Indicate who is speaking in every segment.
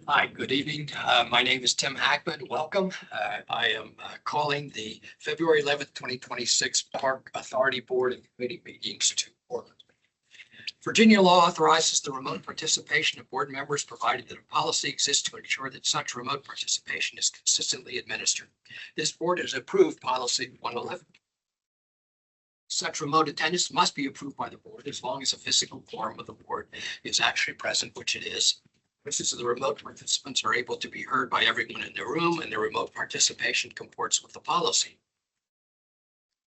Speaker 1: Hi, good evening. My name is Tim Hackman. Welcome. I am calling the February 11th, 2026 Park Authority Board and Committee meetings to order. Virginia law authorizes the remote participation of board members provided that a policy exists to ensure that such remote participation is consistently administered. This board has approved policy 111. Such remote attendance must be approved by the board as long as a physical quorum of the board is actually present, which it is. Voices of the remote participants are able to be heard by everyone in the room, and their remote participation comports with the policy.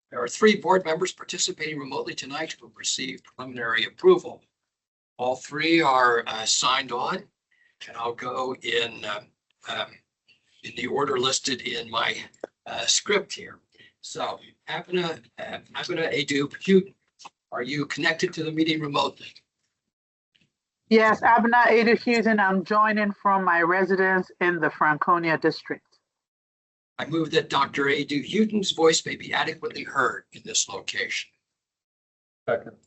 Speaker 1: There are 3 board members participating remotely tonight who have received preliminary approval. All 3 are signed on, and I'll go in the order listed in my script here. So, Abena Adu, are you connected to the meeting remotely?
Speaker 2: Yes, Abena Adu Houghton. I'm joining from my residence in the Franconia district.
Speaker 1: I move that Dr. Adu Houghton's voice may be adequately heard in this location.
Speaker 3: Second.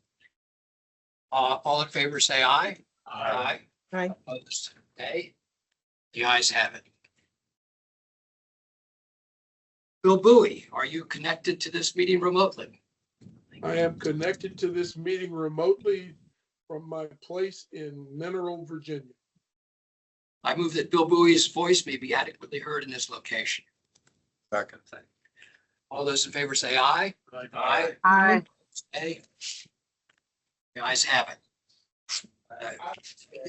Speaker 1: All in favor, say aye.
Speaker 3: Aye.
Speaker 4: Aye.
Speaker 1: Opposed, nay. The ayes have it. Bill Bowie, are you connected to this meeting remotely?
Speaker 3: I am connected to this meeting remotely from my place in Mineral, Virginia.
Speaker 1: I move that Bill Bowie's voice may be adequately heard in this location.
Speaker 3: Second.
Speaker 1: All those in favor say aye. Aye.
Speaker 2: Aye.
Speaker 1: Nay. The ayes have it.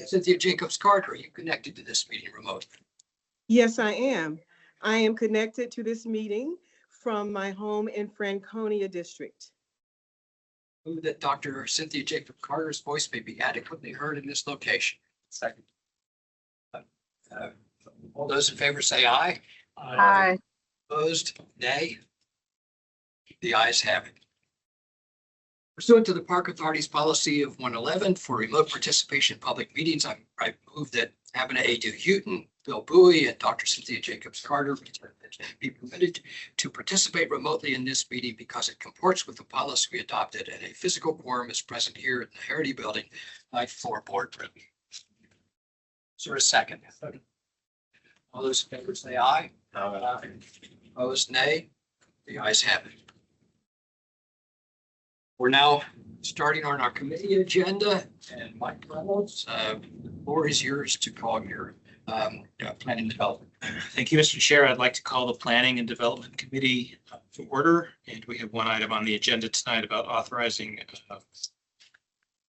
Speaker 1: Cynthia Jacobs Carter, are you connected to this meeting remotely?
Speaker 4: Yes, I am. I am connected to this meeting from my home in Franconia district.
Speaker 1: Move that Dr. Cynthia Jacob Carter's voice may be adequately heard in this location. Second. All those in favor say aye.
Speaker 2: Aye.
Speaker 1: Opposed, nay. The ayes have it. Pursuant to the Park Authority's policy of 111 for remote participation in public meetings, I move that Abena Adu Houghton, Bill Bowie, and Dr. Cynthia Jacobs Carter be permitted to participate remotely in this meeting because it comports with the policy we adopted, and a physical quorum is present here in the Heritage Building, 9th floor boardroom. Is there a second? All those in favor say aye. Aye. Opposed, nay. The ayes have it. We're now starting on our committee agenda, and Mike Reynolds, the floor is yours to call your planning development.
Speaker 5: Thank you, Mr. Chair. I'd like to call the Planning and Development Committee to order, and we have one item on the agenda tonight about authorizing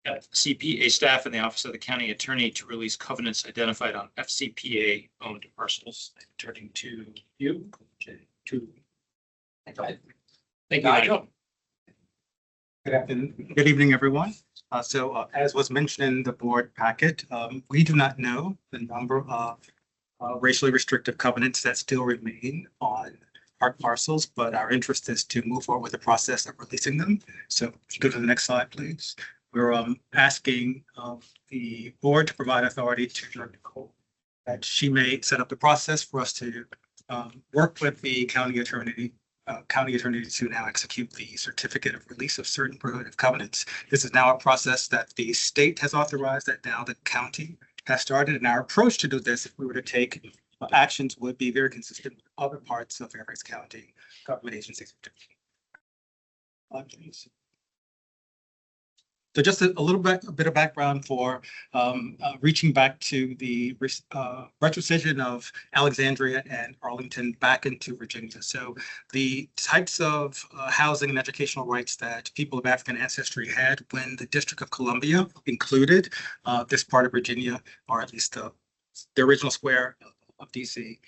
Speaker 5: CPA staff in the Office of the County Attorney to release covenants identified on FCPA owned parcels. Turning to you. Thank you.
Speaker 1: Nigel.
Speaker 6: Good afternoon. Good evening, everyone. As was mentioned in the board packet, we do not know the number of racially restrictive covenants that still remain on park parcels, but our interest is to move forward with the process of releasing them. So if you go to the next slide, please. We're asking the board to provide authority to Nicole that she may set up the process for us to work with the county attorney to now execute the certificate of release of certain prohibitive covenants. This is now a process that the state has authorized, that now the county has started. And our approach to do this, if we were to take actions, would be very consistent with other parts of Fairfax County government agencies. So just a bit of background for reaching back to the retrocession of Alexandria and Arlington back into Virginia. So the types of housing and educational rights that people of African ancestry had when the District of Columbia included this part of Virginia, or at least the original square of DC.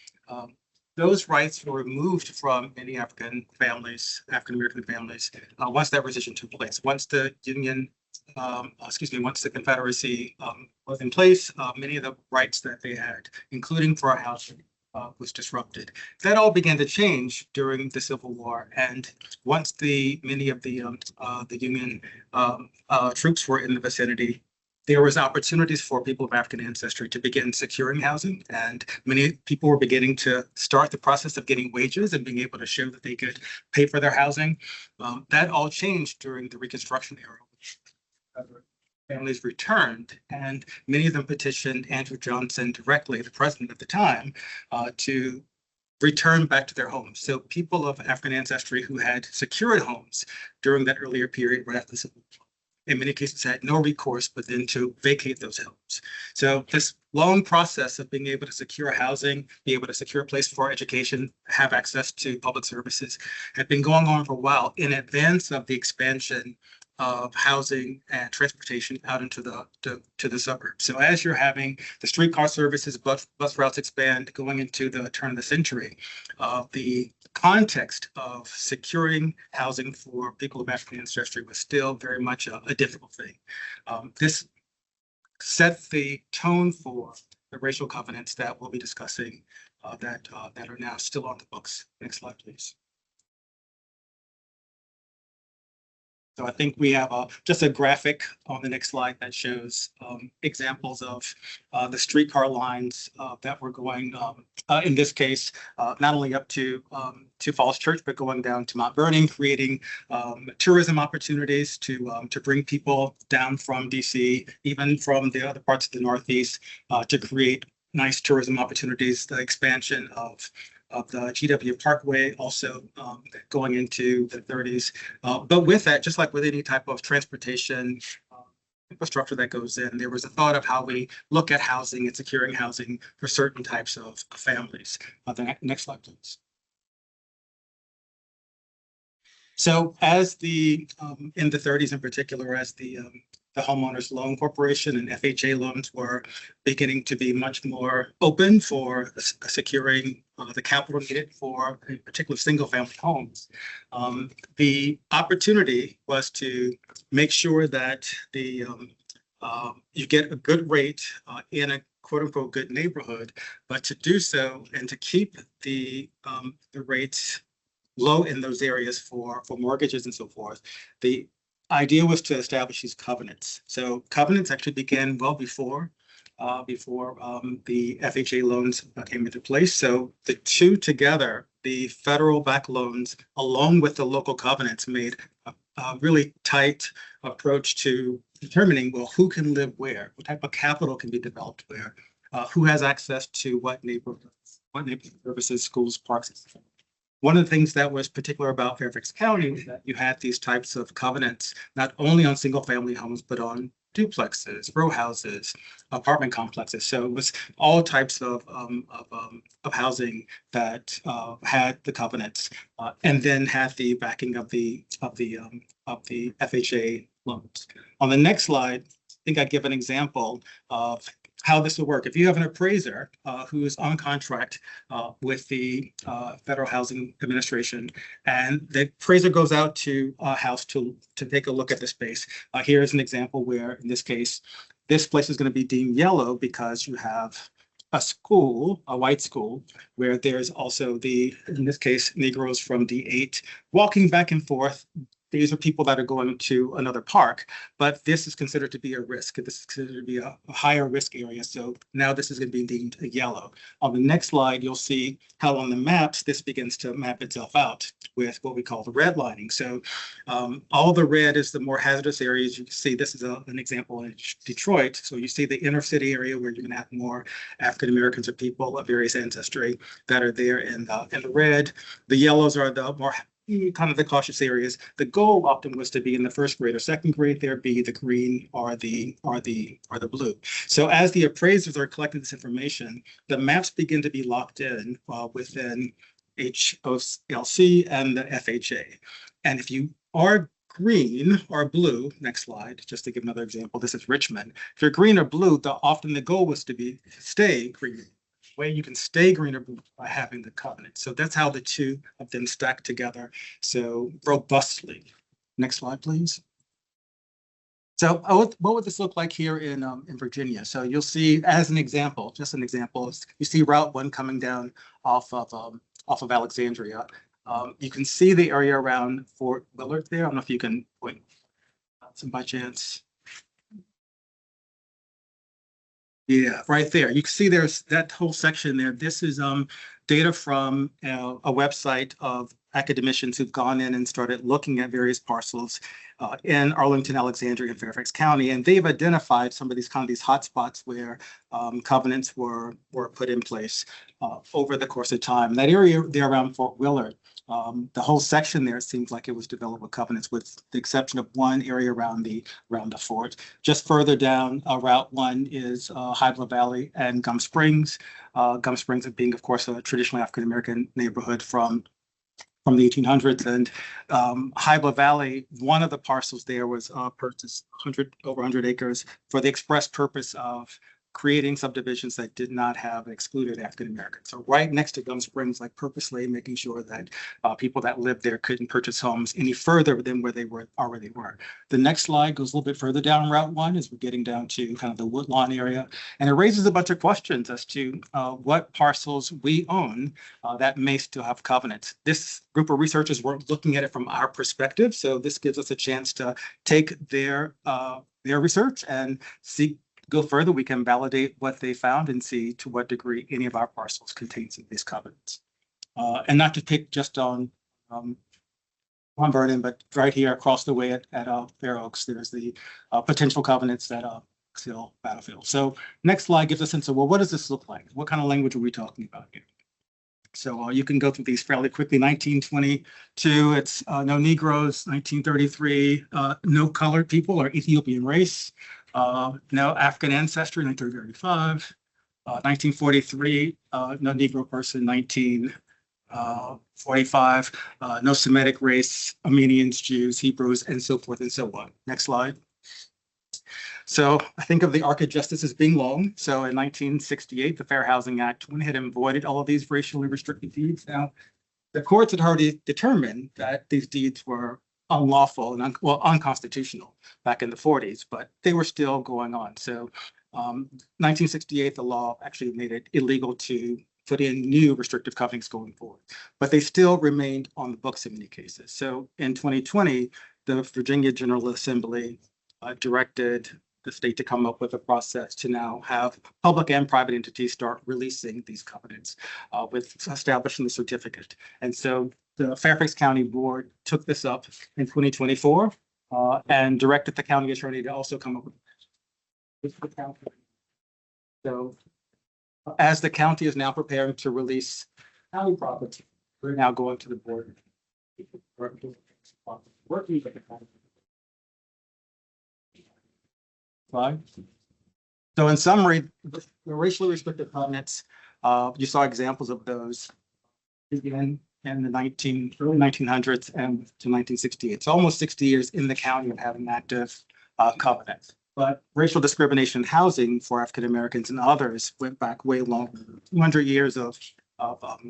Speaker 6: Those rights were removed from many African American families, once that rescission took place. Once the once the Confederacy was in place, many of the rights that they had, including for housing, was disrupted. That all began to change during the Civil War, and once many of the Union troops were in the vicinity, there was opportunities for people of African ancestry to begin securing housing, and many people were beginning to start the process of getting wages and being able to show that they could pay for their housing. That all changed during the Reconstruction era. families returned, and many of them petitioned Andrew Johnson directly, the president at the time, to return back to their homes. So people of African ancestry who had secured homes during that earlier period right after the Civil War, in many cases had no recourse but then to vacate those homes. So this long process of being able to secure housing, be able to secure a place for education, have access to public services had been going on for a while in advance of the expansion of housing and transportation out into the suburbs. So as you're having the streetcar services, bus routes expand going into the turn of the century, the context of securing housing for people of African ancestry was still very much a difficult thing. This set the tone for the racial covenants that we'll be discussing that are now still on the books. Next slide, please. So I think we have just a graphic on the next slide that shows examples of the streetcar lines that were going, in this case, not only up to Falls Church, but going down to Mount Vernon, creating tourism opportunities to bring people down from DC, even from the other parts of the Northeast, to create nice tourism opportunities, the expansion of the GW Parkway also going into the 30s. But with that, just like with any type of transportation infrastructure that goes in, there was a thought of how we look at housing and securing housing for certain types of families. The next slide, please. So as in the 30s in particular, as the Homeowners Loan Corporation and FHA loans were beginning to be much more open for securing the capital needed for in particular single-family homes. The opportunity was to make sure that you get a good rate in a quote-unquote good neighborhood, but to do so and to keep the rates low in those areas for mortgages and so forth. The idea was to establish these covenants. So covenants actually began well before the FHA loans came into place. So the two together, the federal backed loans, along with the local covenants, made a really tight approach to determining, well, who can live where, what type of capital can be developed where, who has access to what neighborhood services, schools, parks, etc. One of the things that was particular about Fairfax County was that you had these types of covenants, not only on single family homes, but on duplexes, row houses, apartment complexes. So it was all types of housing that had the covenants and then had the backing of the FHA loans. On the next slide, I think I give an example of how this will work. If you have an appraiser who is on contract with the Federal Housing Administration, and the appraiser goes out to a house to take a look at the space. Here's an example where, in this case, this place is going to be deemed yellow because you have a school, a white school, where there's also in this case, Negroes from D8 walking back and forth. These are people that are going to another park, but this is considered to be a risk. This is considered to be a higher risk area. So now this is going to be deemed a yellow. On the next slide, you'll see how on the maps, this begins to map itself out with what we call the redlining. So all the red is the more hazardous areas. You can see this is an example in Detroit. So you see the inner city area where you're going to have more African Americans or people of various ancestry that are there in the red. The yellows are the more kind of the cautious areas. The goal often was to be in the first grade or second grade, there be the green or the blue. So as the appraisers are collecting this information, the maps begin to be locked in within HOLC and the FHA. And if you are green or blue, next slide, just to give another example, this is Richmond. If you're green or blue, often the goal was to stay green. Way you can stay green or blue by having the covenant. So that's how the two of them stack together so robustly. Next slide, please. So what would this look like here in Virginia? So you'll see, as an example, just an example, you see Route 1 coming down off of Alexandria. You can see the area around Fort Willard there. I don't know if you can point some by chance. Yeah, right there. You can see there's that whole section there. This is data from a website of academicians who've gone in and started looking at various parcels in Arlington, Alexandria, and Fairfax County, and they've identified some of these hotspots where covenants were put in place over the course of time. That area there around Fort Willard, the whole section there seems like it was developed with covenants, with the exception of one area around the fort. Just further down, Route 1 is Hybla Valley and Gum Springs. Gum Springs being, of course, a traditionally African-American neighborhood from the 1800s. And Hybla Valley, one of the parcels there was purchased over 100 acres for the express purpose of creating subdivisions that did not have excluded African Americans. So right next to Gum Springs, like purposely making sure that people that lived there couldn't purchase homes any further than where they already were. The next slide goes a little bit further down Route 1 as we're getting down to kind of the Woodlawn area. And it raises a bunch of questions as to what parcels we own that may still have covenants. This group of researchers were looking at it from our perspective. So this gives us a chance to take their research and go further. We can validate what they found and see to what degree any of our parcels contain some of these covenants. And not to pick just on Vernon, but right here across the way at Fair Oaks, there's the potential covenants at Hill Battlefield. So next slide gives a sense of, well, what does this look like? What kind of language are we talking about here? So you can go through these fairly quickly. 1922, it's no Negroes. 1933, no colored people or Ethiopian race. No African ancestry, 1935, 1943, no Negro person, 1945, no Semitic race, Armenians, Jews, Hebrews, and so forth and so on. Next slide. So I think of the arc of justice as being long. So in 1968, the Fair Housing Act went ahead and voided all of these racially restricted deeds. Now, the courts had already determined that these deeds were unlawful and unconstitutional back in the 40s, but they were still going on. So 1968, the law actually made it illegal to put in new restrictive covenants going forward, but they still remained on the books in many cases. So in 2020, the Virginia General Assembly directed the state to come up with a process to now have public and private entities start releasing these covenants with establishing the certificate. And so the Fairfax County Board took this up in 2024 and directed the county attorney to also come up with this. So as the county is now preparing to release county property, we're now going to the board. Working with the county. Slide. So in summary, the racially restricted covenants, you saw examples of those begin in the early 1900s and to 1968. It's almost 60 years in the county of having active covenants. But racial discrimination in housing for African Americans and others went back way longer, 200 years of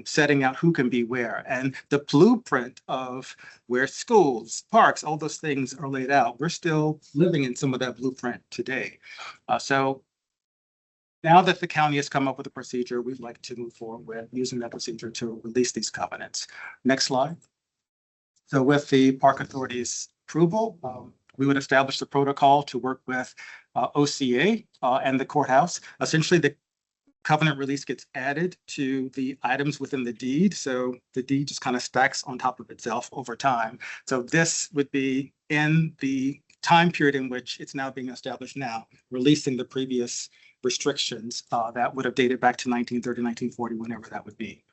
Speaker 6: setting out who can be where. And the blueprint of where schools, parks, all those things are laid out, we're still living in some of that blueprint today. So now that the county has come up with a procedure, we'd like to move forward with using that procedure to release these covenants. Next slide. So with the Park Authority's approval, we would establish the protocol to work with OCA and the courthouse. Essentially, the covenant release gets added to the items within the deed. So the deed just kind of stacks on top of itself over time. So this would be in the time period in which it's now being established now, releasing the previous restrictions that would have dated back to 1930, 1940, whenever that would be.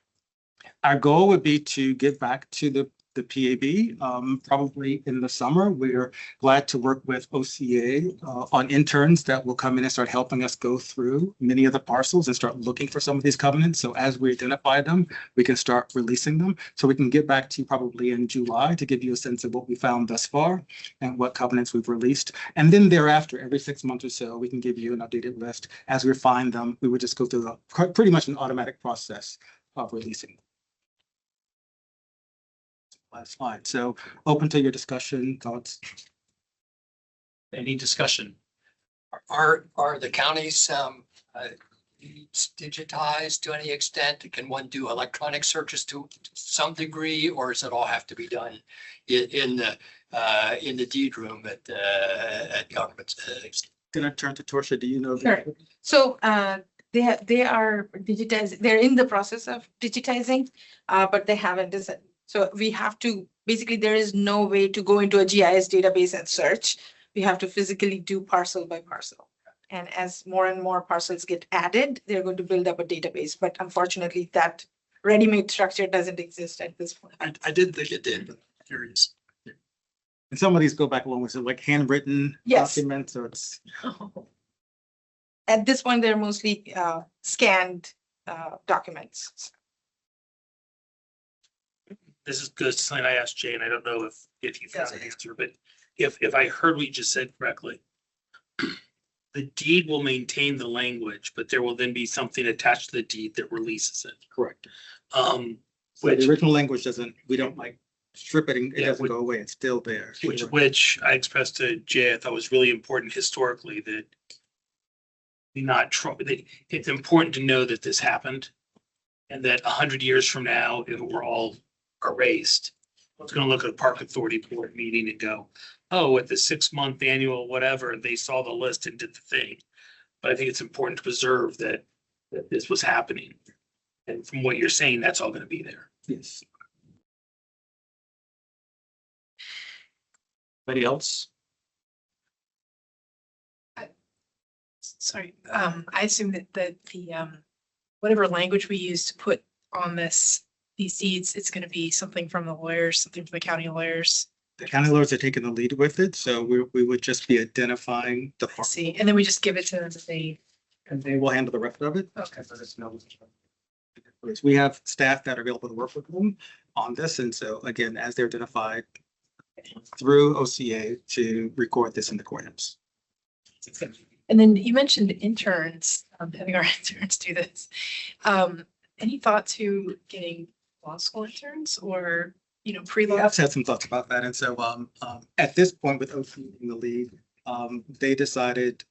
Speaker 6: Our goal would be to get back to the PAB probably in the summer. We're glad to work with OCA on interns that will come in and start helping us go through many of the parcels and start looking for some of these covenants. So as we identify them, we can start releasing them. So we can get back to you probably in July to give you a sense of what we found thus far and what covenants we've released. And then thereafter, every 6 months or so, we can give you an updated list. As we refine them, we would just go through pretty much an automatic process of releasing. Last slide. So open to your discussion, thoughts.
Speaker 5: Any discussion?
Speaker 1: Are the counties digitized to any extent? Can one do electronic searches to some degree, or does it all have to be done in the deed room at government?
Speaker 6: Gonna turn to Torsia. Do you know?
Speaker 7: Sure. So they are digitized. They're in the process of digitizing, but they haven't So we have to, basically, there is no way to go into a GIS database and search. We have to physically do parcel by parcel. And as more and more parcels get added, they're going to build up a database. But unfortunately, that ready-made structure doesn't exist at this point.
Speaker 1: I didn't think it did, but I'm curious.
Speaker 6: And some of these go back along with like handwritten
Speaker 7: Yes.
Speaker 6: documents, so it's.
Speaker 7: At this point, they're mostly scanned documents.
Speaker 8: This is good, something I asked Jay, and I don't know if you found
Speaker 1: Yes, I
Speaker 8: an
Speaker 1: have.
Speaker 8: answer, but if I heard what you just said correctly, the deed will maintain the language, but there will then be something attached to the deed that releases it.
Speaker 6: Correct.
Speaker 8: Um,
Speaker 6: So the
Speaker 8: which,
Speaker 6: original language doesn't, we don't like strip it, and it
Speaker 8: Yeah,
Speaker 6: doesn't
Speaker 8: which-
Speaker 6: go away, it's still there.
Speaker 8: which I expressed to Jay, I thought was really important historically that it's important to know that this happened. And that 100 years from now, if it were all erased, I was gonna look at a park authority board meeting and go, oh, at the 6-month annual, whatever, they saw the list and did the thing. But I think it's important to preserve that this was happening. And from what you're saying, that's all gonna be there.
Speaker 6: Yes.
Speaker 5: Anybody else?
Speaker 9: Sorry, I assume that the whatever language we use to put on these deeds, it's gonna be something from the lawyers, something from the county lawyers.
Speaker 6: The county lawyers are taking the lead with it, so we would just be identifying the
Speaker 9: I
Speaker 6: park,
Speaker 9: see, and then we just give it to them, and
Speaker 6: and they will handle the rest of it.
Speaker 9: okay.
Speaker 6: So there's no- We have staff that are available to work with them on this, and so again, as they're identified through OCA to record this in the courthouse.
Speaker 9: And then you mentioned interns, having our interns do this. Any thought to getting law school interns or, pre-law?
Speaker 6: I've had some thoughts about that, and so at this point with OCA in the lead, they decided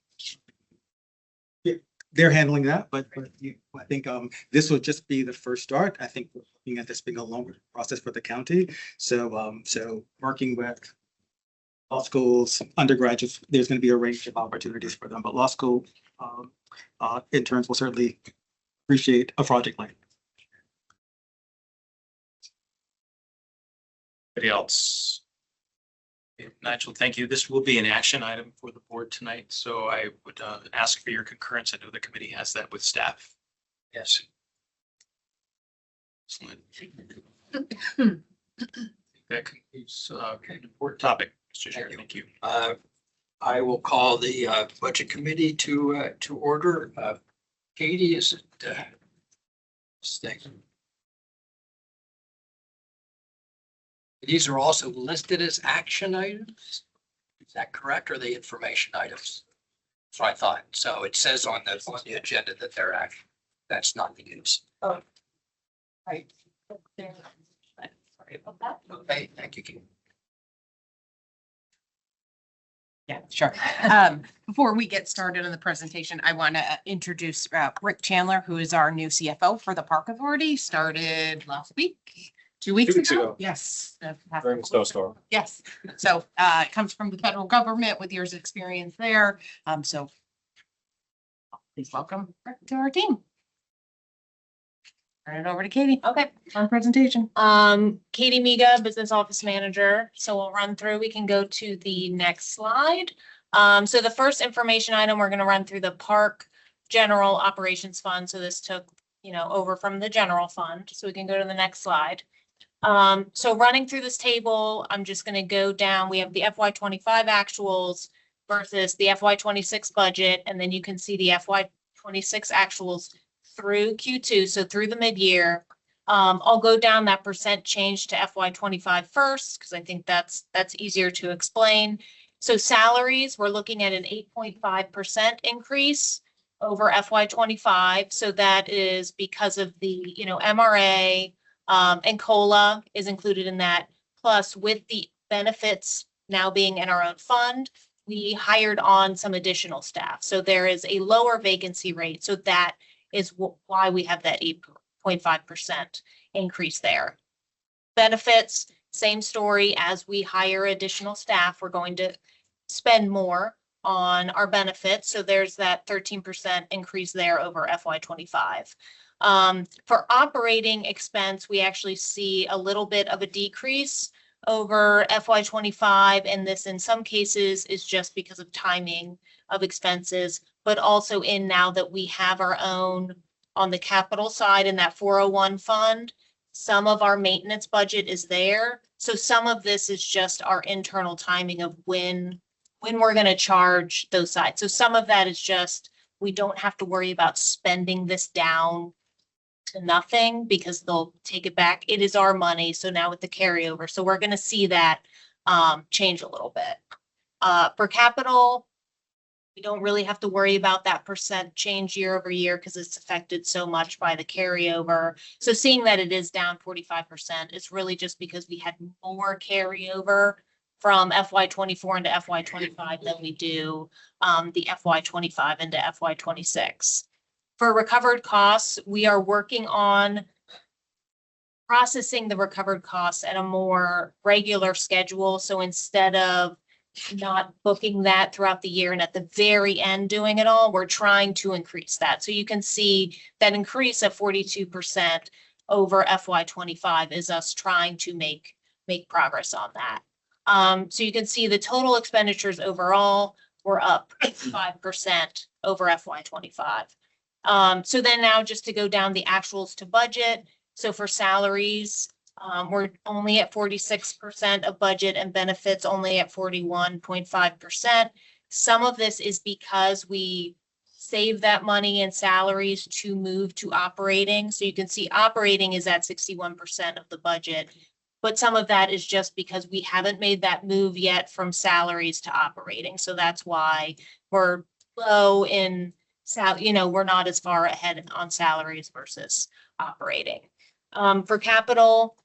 Speaker 6: they're handling that, but I think this will just be the first start. I think we're looking at this being a longer process for the county. So working with law schools, undergraduates, there's going to be a range of opportunities for them, but law school interns will certainly appreciate a project like.
Speaker 5: Anybody else? Okay, Nigel, thank you. This will be an action item for the board tonight, so I would ask for your concurrence. I know the committee has that with staff.
Speaker 1: Yes.
Speaker 5: Excellent. That concludes an important topic, Mr. Chair. Thank you.
Speaker 1: I will call the budget committee to order. Katie, is it? Stay. These are also listed as action items. Is that correct? Or are they information items? So I thought. So it says on the agenda that they're action. That's not the case.
Speaker 7: Right. Sorry about that.
Speaker 1: Okay, thank you, Katie.
Speaker 10: Yeah, sure. Before we get started on the presentation, I want to introduce Rick Chandler, who is our new CFO for the Park Authority, started last week, 2 weeks ago. Yes.
Speaker 11: During the snowstorm.
Speaker 10: Yes. So it comes from the federal government with years of experience there. So please welcome Rick to our team. Turn it over to Katie.
Speaker 12: Okay.
Speaker 10: On presentation.
Speaker 12: Katie Miga, Business Office Manager. So we'll run through, we can go to the next slide. So the first information item, we're gonna run through the Park General Operations Fund. So this took, over from the general fund. So we can go to the next slide. So running through this table, I'm just gonna go down. We have the FY25 actuals versus the FY26 budget, and then you can see the FY26 actuals through Q2, so through the mid-year. I'll go down that percent change to FY25 first, because I think that's easier to explain. So salaries, we're looking at an 8.5% increase over FY25. So that is because of the, MRA, and COLA is included in that. Plus, with the benefits now being in our own fund, we hired on some additional staff. So there is a lower vacancy rate. So that is why we have that 8.5% increase there. Benefits, same story. As we hire additional staff, we're going to spend more on our benefits. So there's that 13% increase there over FY25. For operating expense, we actually see a little bit of a decrease over FY '25, and this in some cases is just because of timing of expenses, but also in now that we have our own on the capital side in that 401 fund, some of our maintenance budget is there. So some of this is just our internal timing of when we're going to charge those sites. So some of that is just, we don't have to worry about spending this down to nothing because they'll take it back. It is our money. So now with the carryover, so we're going to see that change a little bit. For capital, we don't really have to worry about that percent change year over year because it's affected so much by the carryover. So seeing that it is down 45%, it's really just because we had more carryover from FY '24 into FY '25 than we do the FY '25 into FY '26. For recovered costs, we are working on processing the recovered costs at a more regular schedule. So instead of not booking that throughout the year and at the very end doing it all, we're trying to increase that. So you can see that increase of 42% over FY '25 is us trying to make progress on that. So you can see the total expenditures overall were up 5% over FY '25. So then now just to go down the actuals to budget. So for salaries, we're only at 46% of budget and benefits only at 41.5%. Some of this is because we save that money in salaries to move to operating. So you can see operating is at 61% of the budget, but some of that is just because we haven't made that move yet from salaries to operating. So that's why we're low in we're not as far ahead on salaries versus operating. For capital,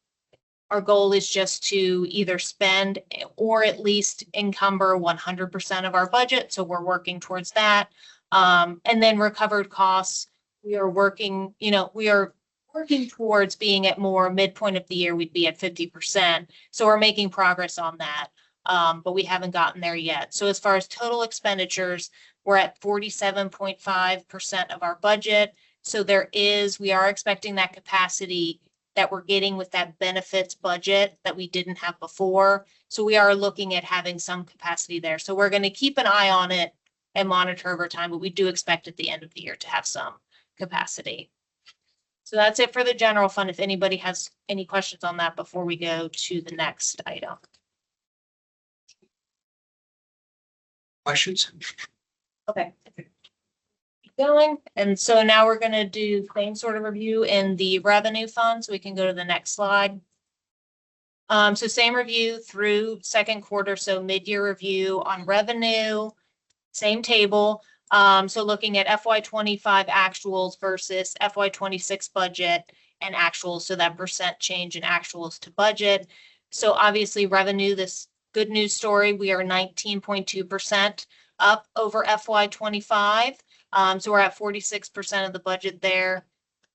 Speaker 12: our goal is just to either spend or at least encumber 100% of our budget. So we're working towards that. And then recovered costs, we are working towards being at more midpoint of the year, we'd be at 50%. So we're making progress on that, but we haven't gotten there yet. So as far as total expenditures, we're at 47.5% of our budget. So we are expecting that capacity that we're getting with that benefits budget that we didn't have before. So we are looking at having some capacity there. So we're going to keep an eye on it and monitor over time, but we do expect at the end of the year to have some capacity. So that's it for the general fund. If anybody has any questions on that before we go to the next item.
Speaker 1: Questions?
Speaker 12: Okay. Going. And so now we're going to do same sort of review in the revenue fund. So we can go to the next slide. So same review through second quarter. So mid-year review on revenue, same table. So looking at FY '25 actuals versus FY '26 budget and actuals. So that percent change in actuals to budget. So obviously revenue, this good news story, we are 19.2% up over FY '25. So we're at 46% of the budget there.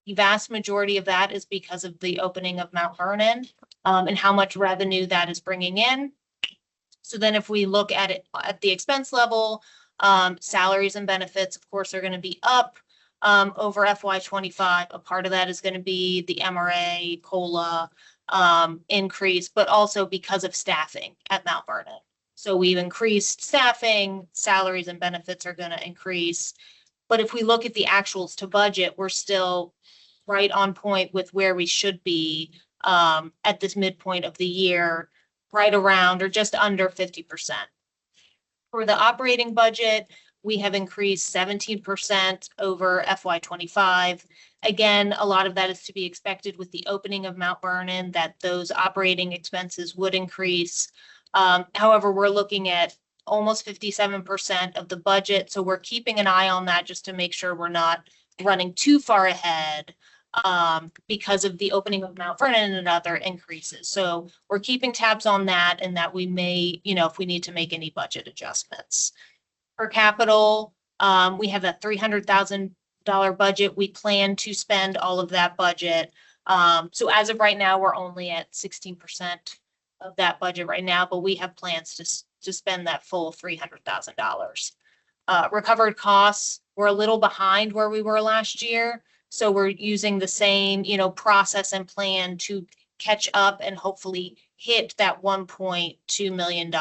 Speaker 12: The vast majority of that is because of the opening of Mount Vernon and how much revenue that is bringing in. So then if we look at it at the expense level, salaries and benefits, of course, are going to be up over FY '25. A part of that is going to be the MRA, COLA increase, but also because of staffing at Mount Vernon. So we've increased staffing, salaries and benefits are going to increase. But if we look at the actuals to budget, we're still right on point with where we should be at this midpoint of the year, right around or just under 50%. For the operating budget, we have increased 17% over FY '25. Again, a lot of that is to be expected with the opening of Mount Vernon, that those operating expenses would increase. However, we're looking at almost 57% of the budget. So we're keeping an eye on that just to make sure we're not running too far ahead because of the opening of Mount Vernon and other increases. So we're keeping tabs on that and that we may, if we need to make any budget adjustments. For capital, we have a $300,000 budget. We plan to spend all of that budget. So as of right now, we're only at 16% of that budget right now, but we have plans to spend that full $300,000. Recovered costs, we're a little behind where we were last year. So we're using the same, process and plan to catch up and hopefully hit that $1.2 million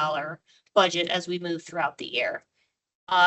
Speaker 12: budget as we move throughout the year.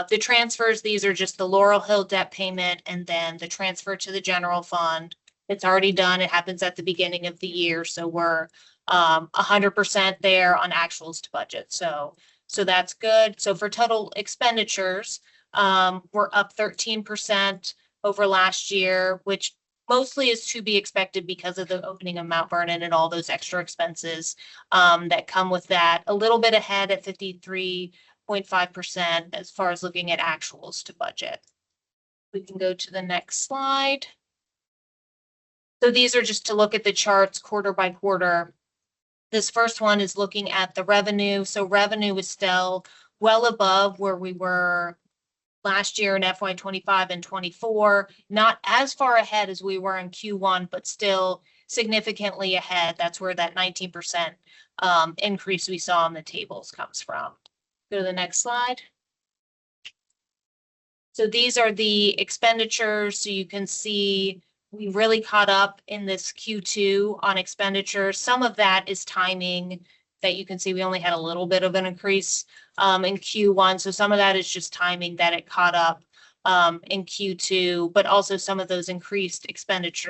Speaker 12: The transfers, these are just the Laurel Hill debt payment and then the transfer to the general fund. It's already done. It happens at the beginning of the year. So we're 100% there on actuals to budget. So that's good. So for total expenditures, we're up 13% over last year, which mostly is to be expected because of the opening of Mount Vernon and all those extra expenses that come with that. A little bit ahead at 53.5% as far as looking at actuals to budget. We can go to the next slide. So these are just to look at the charts quarter by quarter. This first one is looking at the revenue. So revenue is still well above where we were last year in FY25 and 24, not as far ahead as we were in Q1, but still significantly ahead. That's where that 19% increase we saw in the tables comes from. Go to the next slide. So these are the expenditures. So you can see we really caught up in this Q2 on expenditures. Some of that is timing that you can see we only had a little bit of an increase in Q1. So some of that is just timing that it caught up in Q2, but also some of those increased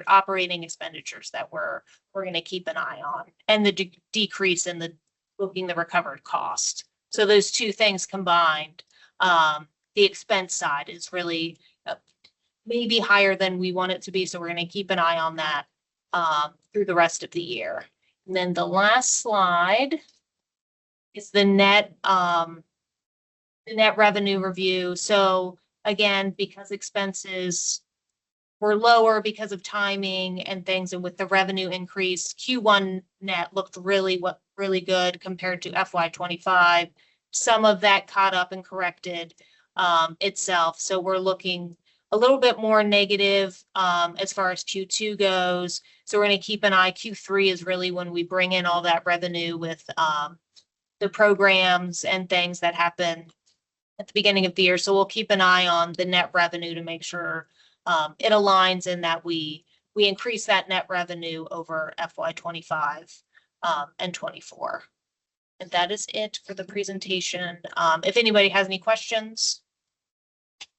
Speaker 12: operating expenditures that we're going to keep an eye on, and the decrease in the booking the recovered cost. So those two things combined, the expense side is really maybe higher than we want it to be. So we're going to keep an eye on that through the rest of the year. And then the last slide is the net revenue review. So again, because expenses were lower because of timing and things, and with the revenue increase, Q1 net looked really good compared to FY25. Some of that caught up and corrected itself. So we're looking a little bit more negative as far as Q2 goes. So we're going to keep an eye. Q3 is really when we bring in all that revenue with the programs and things that happen at the beginning of the year. So we'll keep an eye on the net revenue to make sure it aligns and that we increase that net revenue over FY25 and 24. And that is it for the presentation. If anybody has any questions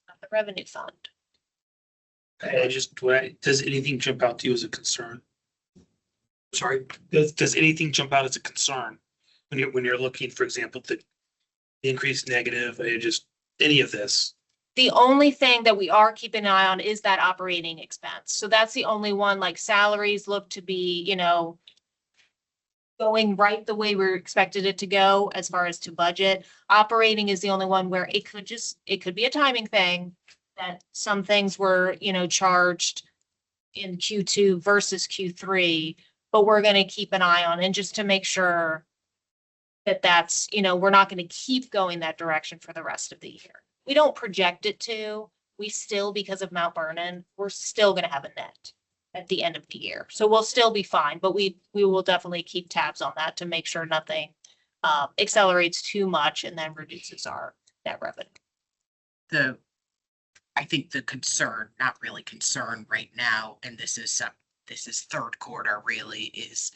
Speaker 12: about the revenue fund.
Speaker 8: Does anything jump out to you as a concern?
Speaker 1: Sorry.
Speaker 8: Does anything jump out as a concern when you're looking, for example, the increased negative, just any of this?
Speaker 12: The only thing that we are keeping an eye on is that operating expense. So that's the only one. Like salaries look to be, going right the way we expected it to go as far as to budget. Operating is the only one where it could be a timing thing, that some things were, charged in Q2 versus Q3, but we're going to keep an eye on, and just to make sure that that's, we're not going to keep going that direction for the rest of the year. We don't project it to. We still, because of Mount Vernon, we're still going to have a net at the end of the year. So we'll still be fine, but we will definitely keep tabs on that to make sure nothing accelerates too much and then reduces our net revenue.
Speaker 10: I think the concern, not really concern right now, and this is third quarter really, is,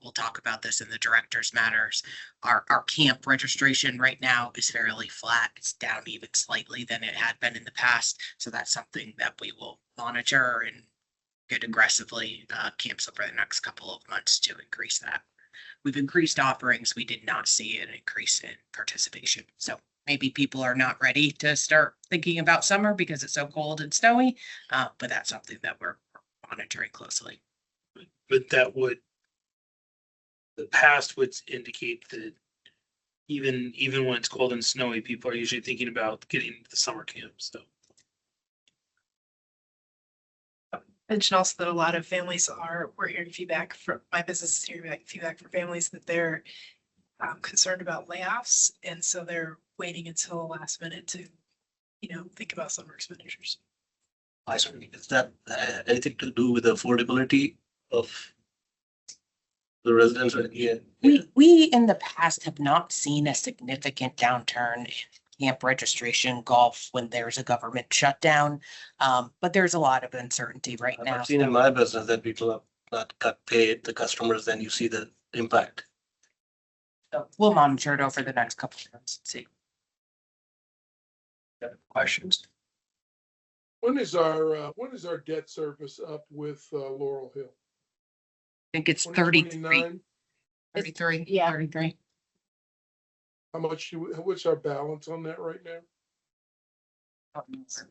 Speaker 10: we'll talk about this in the director's matters. Our camp registration right now is fairly flat. It's down even slightly than it had been in the past. So that's something that we will monitor and get aggressively camps over the next couple of months to increase that. We've increased offerings. We did not see an increase in participation. So maybe people are not ready to start thinking about summer because it's so cold and snowy, but that's something that we're monitoring closely.
Speaker 8: But the past would indicate that even when it's cold and snowy, people are usually thinking about getting to the summer camp. So
Speaker 9: Mention also that a lot of families we're hearing feedback from my business is hearing feedback from families that they're concerned about layoffs, and so they're waiting until the last minute to, think about summer expenditures.
Speaker 11: Is that anything to do with the affordability of the residents right here?
Speaker 10: We in the past have not seen a significant downturn in camp registration, golf when there's a government shutdown. But there's a lot of uncertainty right now.
Speaker 11: I've seen in my business that people have not got paid, the customers, then you see the impact.
Speaker 10: So we'll monitor it over the next couple of months and see.
Speaker 1: Questions?
Speaker 3: When is our debt service up with Laurel Hill?
Speaker 10: I think it's 33,
Speaker 3: 2029?
Speaker 10: 33,
Speaker 12: Yeah.
Speaker 10: 33.
Speaker 3: What's our balance on that right now?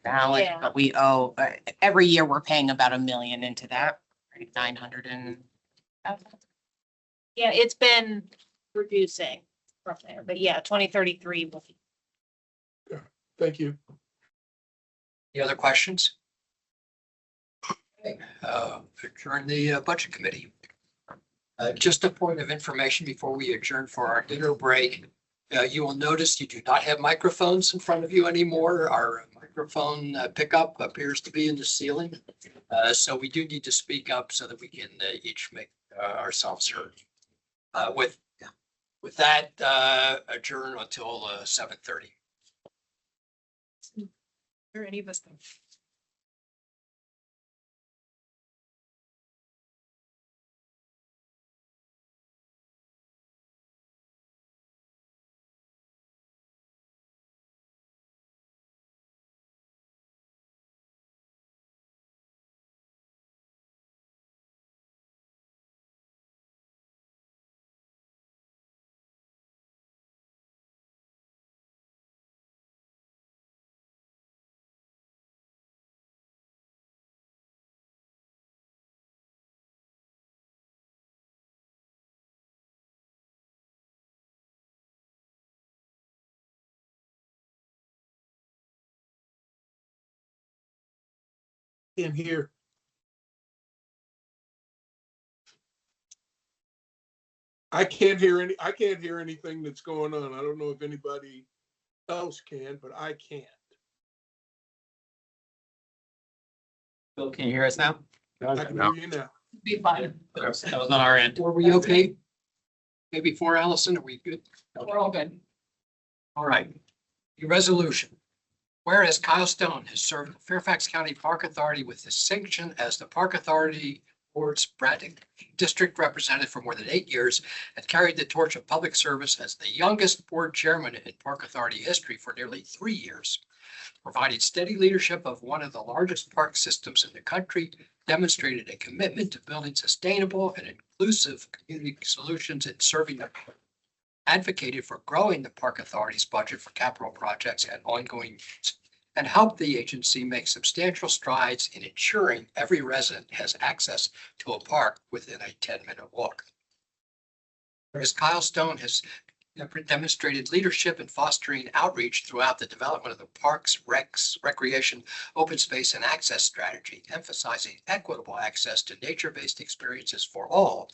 Speaker 10: Balance,
Speaker 12: Yeah.
Speaker 10: but we owe, every year we're paying about $1 million into that, right? 900 and.
Speaker 12: Yeah, it's been reducing from there, but yeah, 2033 will be.
Speaker 3: Thank you.
Speaker 1: Any other questions? Okay, adjourn the budget committee. Just a point of information before we adjourn for our dinner break. You will notice you do not have microphones in front of you anymore. Our microphone pickup appears to be in the ceiling. So we do need to speak up so that we can each make ourselves heard. With that, adjourn until 7:30.
Speaker 9: Or any of us though.
Speaker 3: In here. I can't hear anything that's going on. I don't know if anybody else can, but I can't.
Speaker 5: Bill, can you hear us now?
Speaker 3: I can hear you now.
Speaker 7: Be fine.
Speaker 5: That was on our end.
Speaker 1: Were we okay? Maybe for Allison, are we good?
Speaker 7: We're all good.
Speaker 1: All right. The resolution. Whereas Kyle Stone has served the Fairfax County Park Authority with distinction as the Park Authority Board's Braddock District Representative for more than 8 years and carried the torch of public service as the youngest board chairman in Park Authority history for nearly 3 years, provided steady leadership of one of the largest park systems in the country, demonstrated a commitment to building sustainable and inclusive community solutions in serving the advocated for growing the Park Authority's budget for capital projects and ongoing needs, and helped the agency make substantial strides in ensuring every resident has access to a park within a 10-minute walk. Whereas Kyle Stone has demonstrated leadership in fostering outreach throughout the development of the parks, recs, recreation, open space, and access strategy, emphasizing equitable access to nature-based experiences for all,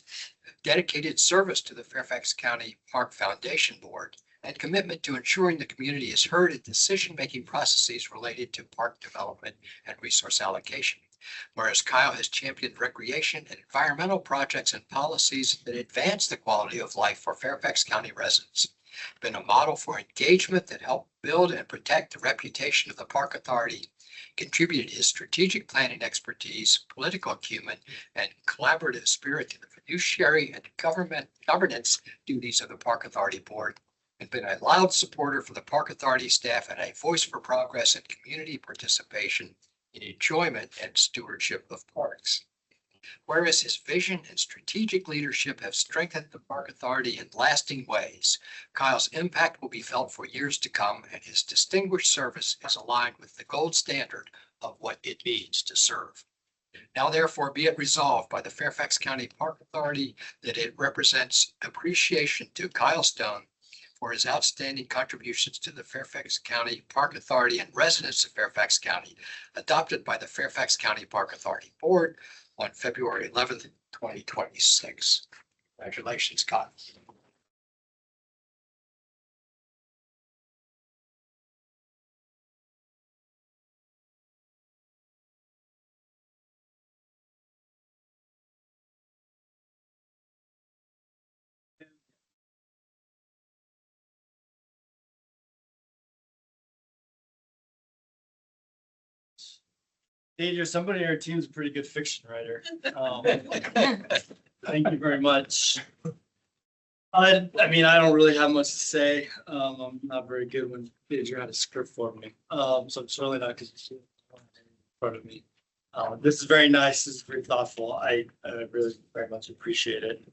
Speaker 1: dedicated service to the Fairfax County Park Foundation Board, and commitment to ensuring the community is heard in decision-making processes related to park development and resource allocation. Whereas Kyle has championed recreation and environmental projects and policies that advance the quality of life for Fairfax County residents, been a model for engagement that helped build and protect the reputation of the Park Authority, contributed his strategic planning expertise, political acumen, and collaborative spirit to the fiduciary and governance duties of the Park Authority Board, and been a loud supporter for the Park Authority staff and a voice for progress and community participation in enjoyment and stewardship of parks. Whereas his vision and strategic leadership have strengthened the Park Authority in lasting ways, Kyle's impact will be felt for years to come, and his distinguished service is aligned with the gold standard of what it means to serve. Now therefore be it resolved by the Fairfax County Park Authority that it represents appreciation to Kyle Stone for his outstanding contributions to the Fairfax County Park Authority and residents of Fairfax County, adopted by the Fairfax County Park Authority Board on February 11th, 2026. Congratulations, Kyle.
Speaker 13: Deidre, somebody in our team's a pretty good fiction writer. Thank you very much. I mean, I don't really have much to say. I'm not very good when Deidre had a script for me. So I'm certainly not because she's in front of me. This is very nice. This is very thoughtful. I really very much appreciate it.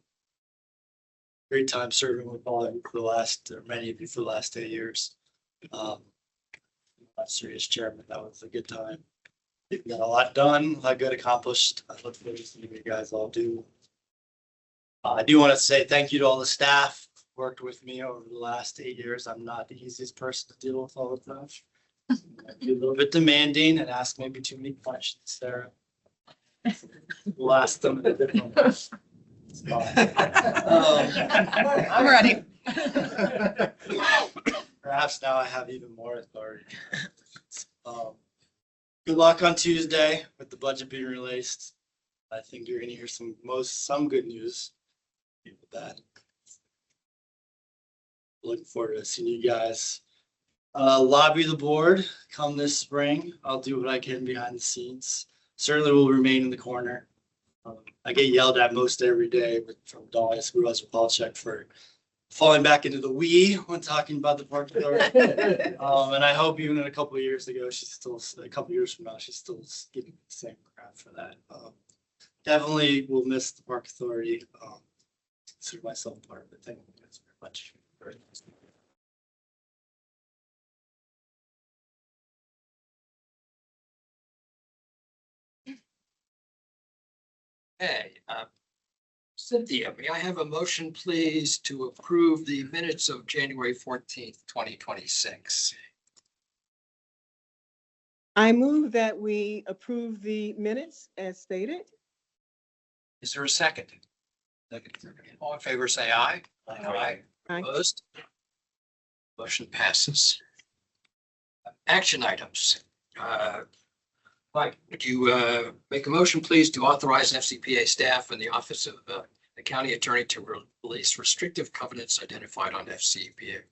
Speaker 13: Great time serving with all of you for the last, or many of you for the last 8 years. Serious chairman, that was a good time. We got a lot done, a lot good accomplished. I look forward to seeing you guys all do. I do want to say thank you to all the staff who worked with me over the last 8 years. I'm not the easiest person to deal with all the time. I'd be a little bit demanding and ask maybe too many questions, Sarah. We'll ask them.
Speaker 10: I'm ready.
Speaker 13: Perhaps now I have even more authority. Good luck on Tuesday with the budget being released. I think you're gonna hear some good news with that. Looking forward to seeing you guys. Lobby the board come this spring. I'll do what I can behind the scenes. Certainly will remain in the corner. I get yelled at most every day from Dolly Supervisor for falling back into the we when talking about the park authority. And I hope even in a couple of years from now, she's still giving the same crap for that. Definitely will miss the park authority. Consider myself part of it. Thank you guys very much.
Speaker 1: Hey, Cynthia, may I have a motion, please, to approve the minutes of January 14th, 2026?
Speaker 4: I move that we approve the minutes as stated.
Speaker 1: Is there a second? Second. All in favor, say aye. Aye.
Speaker 4: Aye.
Speaker 1: Opposed? Motion passes. Action items. Mike, would you make a motion, please, to authorize FCPA staff and the Office of the County Attorney to release restrictive covenants identified on FCPA?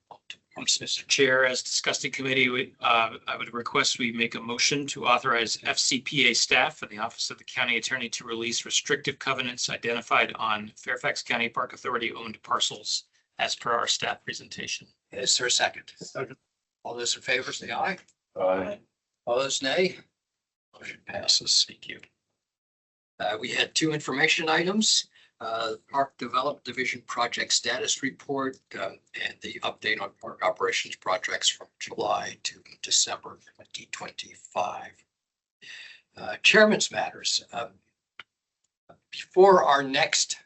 Speaker 5: Mr. Chair, as discussed in committee, I would request we make a motion to authorize FCPA staff and the Office of the County Attorney to release restrictive covenants identified on Fairfax County Park Authority owned parcels as per our staff presentation.
Speaker 1: Is there a second?
Speaker 13: Second.
Speaker 1: All those in favor, say aye.
Speaker 11: Aye.
Speaker 1: Opposed, nay. Motion passes. Thank you. We had two information items. Park Development Division project status report and the update on park operations projects from July to December 2025. Chairman's matters. Before our next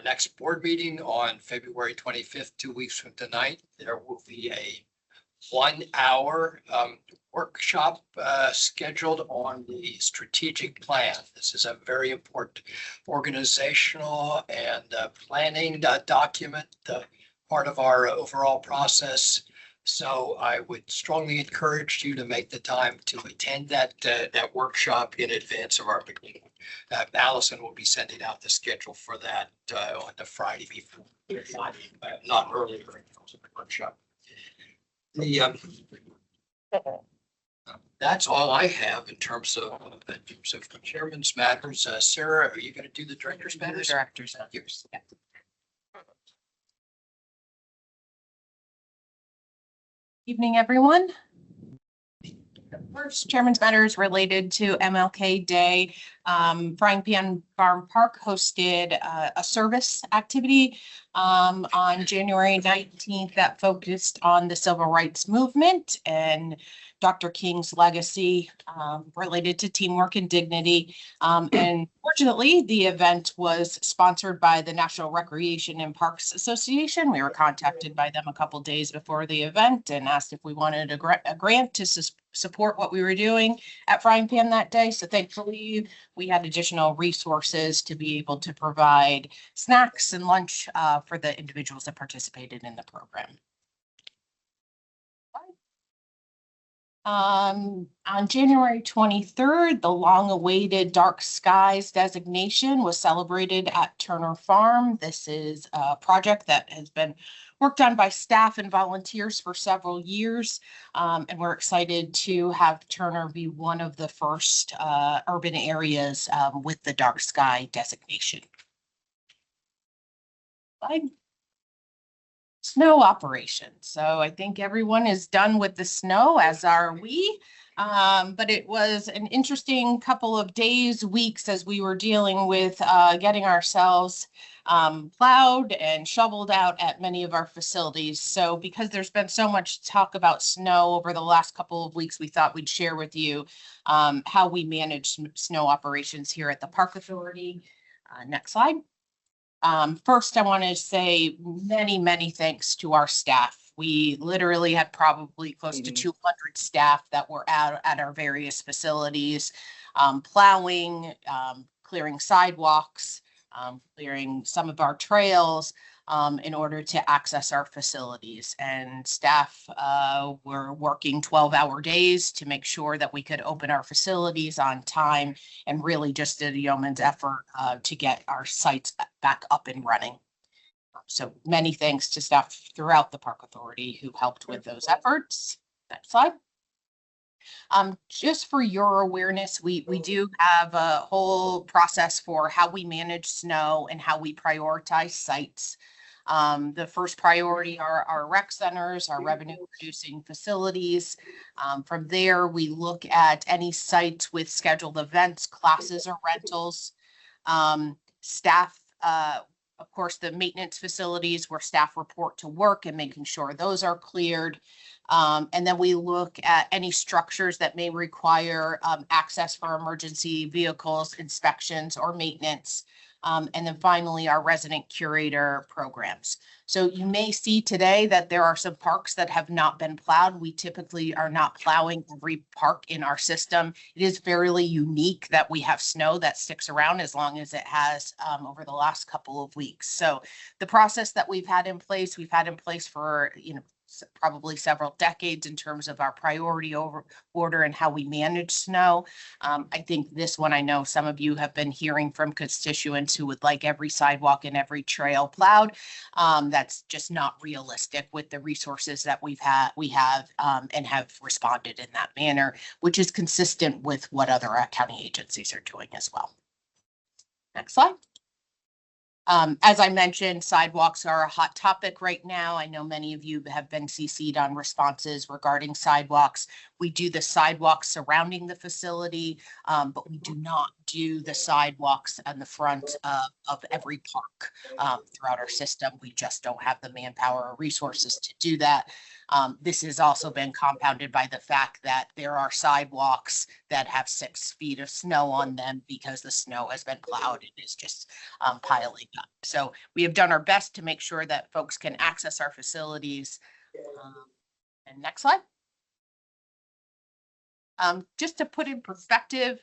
Speaker 1: next board meeting on February 25th, 2 weeks from tonight, there will be a 1 hour workshop scheduled on the strategic plan. This is a very important organizational and planning document, part of our overall process. So I would strongly encourage you to make the time to attend that workshop in advance of our meeting. Allison will be sending out the schedule for that on the Friday before, not earlier in the workshop. That's all I have in terms of chairman's matters. Sarah, are you going to do the director's matters?
Speaker 10: Director's matters. Yeah. Evening, everyone. The first chairman's matter is related to MLK Day. Frying Pan Farm Park hosted a service activity on January 19th that focused on the civil rights movement and Dr. King's legacy related to teamwork and dignity. And fortunately, the event was sponsored by the National Recreation and Parks Association. We were contacted by them a couple days before the event and asked if we wanted a grant to support what we were doing at Frying Pan that day. So thankfully, we had additional resources to be able to provide snacks and lunch for the individuals that participated in the program. On January 23rd, the long-awaited Dark Skies designation was celebrated at Turner Farm. This is a project that has been work done by staff and volunteers for several years. And we're excited to have Turner be one of the first urban areas with the dark sky designation. Snow operation. So I think everyone is done with the snow, as are we. But it was an interesting couple of days, weeks, as we were dealing with getting ourselves plowed and shoveled out at many of our facilities. So because there's been so much talk about snow over the last couple of weeks, we thought we'd share with you how we manage snow operations here at the Park Authority. Next slide. First, I want to say many thanks to our staff. We literally had probably close to 200 staff that were out at our various facilities, plowing, clearing sidewalks, clearing some of our trails in order to access our facilities. And staff were working 12-hour days to make sure that we could open our facilities on time, and really just did a yeoman's effort to get our sites back up and running. So many thanks to staff throughout the Park Authority who helped with those efforts. Next slide. Just for your awareness, we do have a whole process for how we manage snow and how we prioritize sites. The first priority are our rec centers, our revenue producing facilities. From there, we look at any sites with scheduled events, classes, or rentals. Staff, of course, the maintenance facilities where staff report to work and making sure those are cleared. And then we look at any structures that may require access for emergency vehicles, inspections, or maintenance. And then finally, our resident curator programs. So you may see today that there are some parks that have not been plowed. We typically are not plowing every park in our system. It is fairly unique that we have snow that sticks around as long as it has over the last couple of weeks. So the process that we've had in place for, probably several decades in terms of our priority order and how we manage snow. I think this one, I know some of you have been hearing from constituents who would like every sidewalk and every trail plowed. That's just not realistic with the resources that we have and have responded in that manner, which is consistent with what other county agencies are doing as well. Next slide. As I mentioned, sidewalks are a hot topic right now. I know many of you have been CC'd on responses regarding sidewalks. We do the sidewalks surrounding the facility, but we do not do the sidewalks on the front of every park throughout our system. We just don't have the manpower or resources to do that. This has also been compounded by the fact that there are sidewalks that have 6 feet of snow on them because the snow has been plowed and is just piling up. So we have done our best to make sure that folks can access our facilities. And next slide. Just to put in perspective,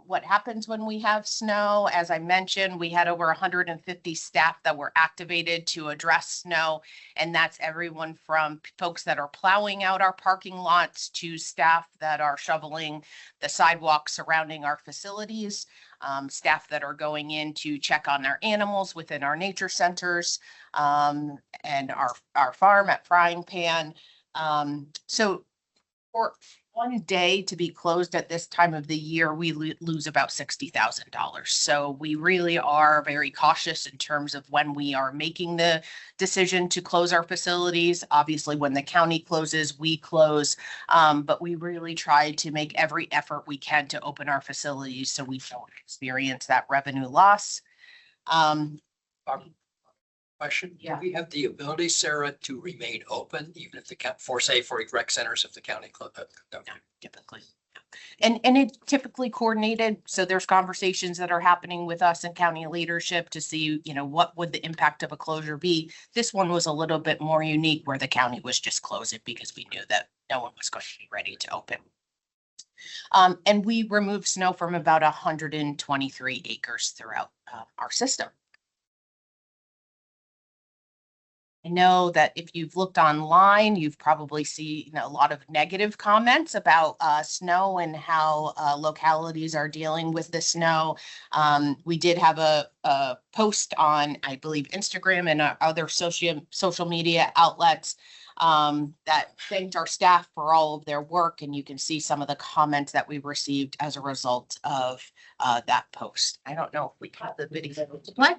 Speaker 10: what happens when we have snow, as I mentioned, we had over 150 staff that were activated to address snow. And that's everyone from folks that are plowing out our parking lots to staff that are shoveling the sidewalks surrounding our facilities, staff that are going in to check on our animals within our nature centers, and our farm at Frying Pan. So for one day to be closed at this time of the year, we lose about $60,000. So we really are very cautious in terms of when we are making the decision to close our facilities. Obviously, when the county closes, we close, but we really try to make every effort we can to open our facilities so we don't experience that revenue loss.
Speaker 1: Question.
Speaker 10: Yeah.
Speaker 1: Do we have the ability, Sarah, to remain open even if for rec centers if the county closed? No.
Speaker 10: Typically. And it's typically coordinated. So there's conversations that are happening with us and county leadership to see, what would the impact of a closure be. This one was a little bit more unique where the county was just closing because we knew that no one was going to be ready to open. And we removed snow from about 123 acres throughout our system. I know that if you've looked online, you've probably seen a lot of negative comments about snow and how localities are dealing with the snow. We did have a post on, I believe, Instagram and other social media outlets that thanked our staff for all of their work. And you can see some of the comments that we received as a result of that post. I don't know if we have the video to play.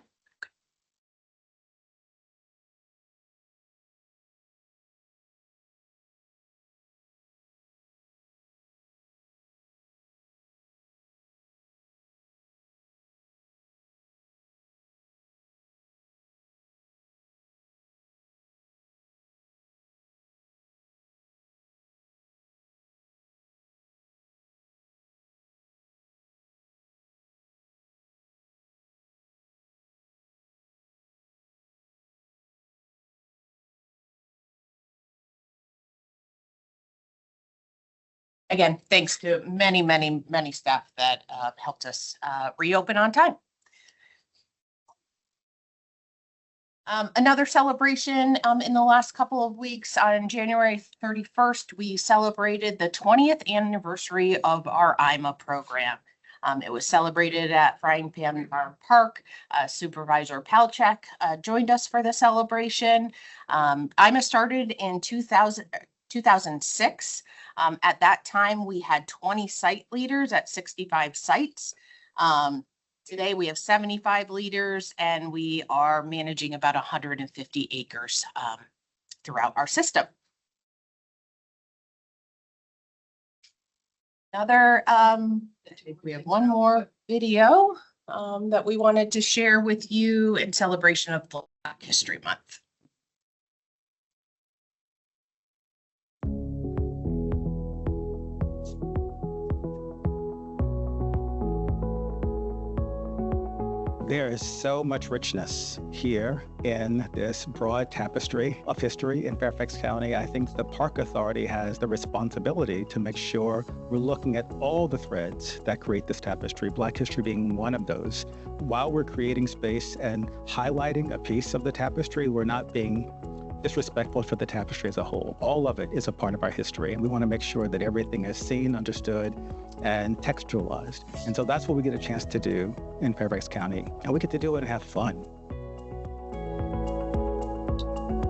Speaker 10: Again, thanks to many, many, many staff that helped us reopen on time. Another celebration in the last couple of weeks, on January 31st, we celebrated the 20th anniversary of our IMA program. It was celebrated at Frying Pan Farm Park. Supervisor Palchak joined us for the celebration. IMA started in 2006. At that time, we had 20 site leaders at 65 sites. Today, we have 75 leaders and we are managing about 150 acres throughout our system. We have one more video that we wanted to share with you in celebration of Black History Month.
Speaker 14: There is so much richness here in this broad tapestry of history in Fairfax County. I think the Park Authority has the responsibility to make sure we're looking at all the threads that create this tapestry, Black history being one of those. While we're creating space and highlighting a piece of the tapestry, we're not being disrespectful for the tapestry as a whole. All of it is a part of our history, and we want to make sure that everything is seen, understood, and textualized. And so that's what we get a chance to do in Fairfax County, and we get to do it and have fun.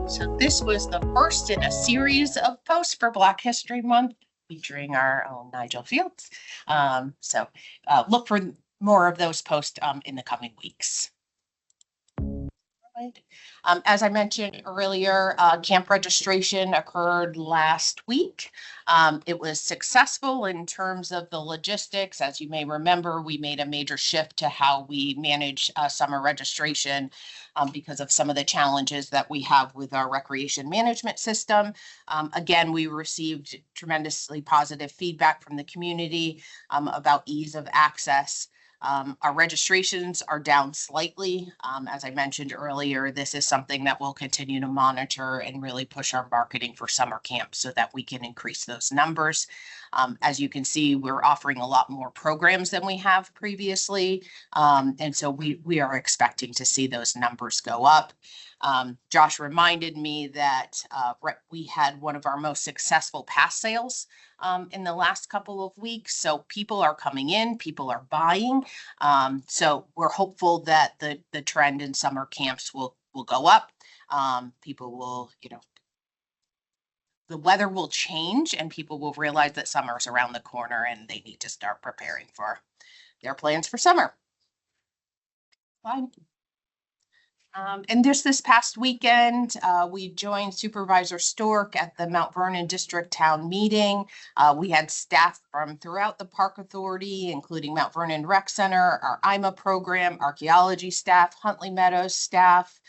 Speaker 10: So this was the first in a series of posts for Black History Month featuring our own Nigel Fields. Look for more of those posts in the coming weeks. As I mentioned earlier, camp registration occurred last week. It was successful in terms of the logistics. As you may remember, we made a major shift to how we manage summer registration because of some of the challenges that we have with our recreation management system. Again, we received tremendously positive feedback from the community about ease of access. Our registrations are down slightly. As I mentioned earlier, this is something that we'll continue to monitor and really push our marketing for summer camp so that we can increase those numbers. As you can see, we're offering a lot more programs than we have previously. And so we are expecting to see those numbers go up. Josh reminded me that we had one of our most successful pass sales in the last couple of weeks. So people are coming in, people are buying. So we're hopeful that the trend in summer camps will go up. People will, the weather will change and people will realize that summer is around the corner and they need to start preparing for their plans for summer. Fine. And this past weekend, we joined Supervisor Stork at the Mount Vernon District Town Meeting. We had staff from throughout the Park Authority, including Mount Vernon Rec Center, our IMA program, archaeology staff, Huntley Meadows staff,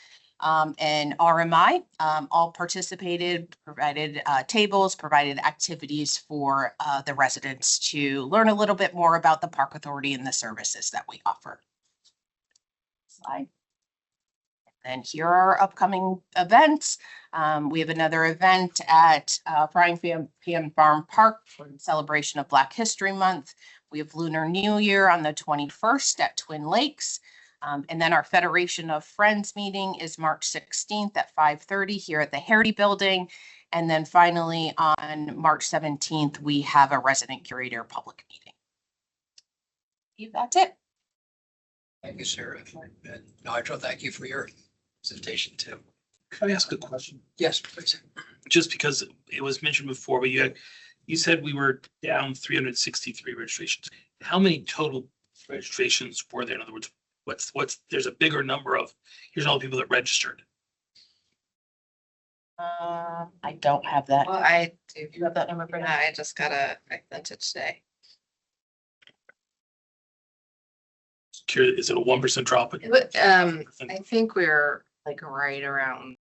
Speaker 10: and RMI, all participated, provided tables, provided activities for the residents to learn a little bit more about the Park Authority and the services that we offer. Slide. And here are our upcoming events. We have another event at Frying Pan Farm Park for the celebration of Black History Month. We have Lunar New Year on the 21st at Twin Lakes. And then our Federation of Friends meeting is March 16th at 5:30 here at the Harity Building. And then finally, on March 17th, we have a resident curator public meeting. That's it.
Speaker 1: Thank you, Sarah. And Nigel, thank you for your presentation too.
Speaker 8: Can I ask a question?
Speaker 1: Yes, please.
Speaker 8: Just because it was mentioned before, but you said we were down 363 registrations. How many total registrations were there? In other words, there's a bigger number of, here's all the people that registered.
Speaker 10: I don't have that.
Speaker 15: Well, I do.
Speaker 10: You have that number for
Speaker 15: No,
Speaker 10: now?
Speaker 15: I sent it today.
Speaker 8: Curious, is it a 1% drop?
Speaker 15: But, I think we're like right around.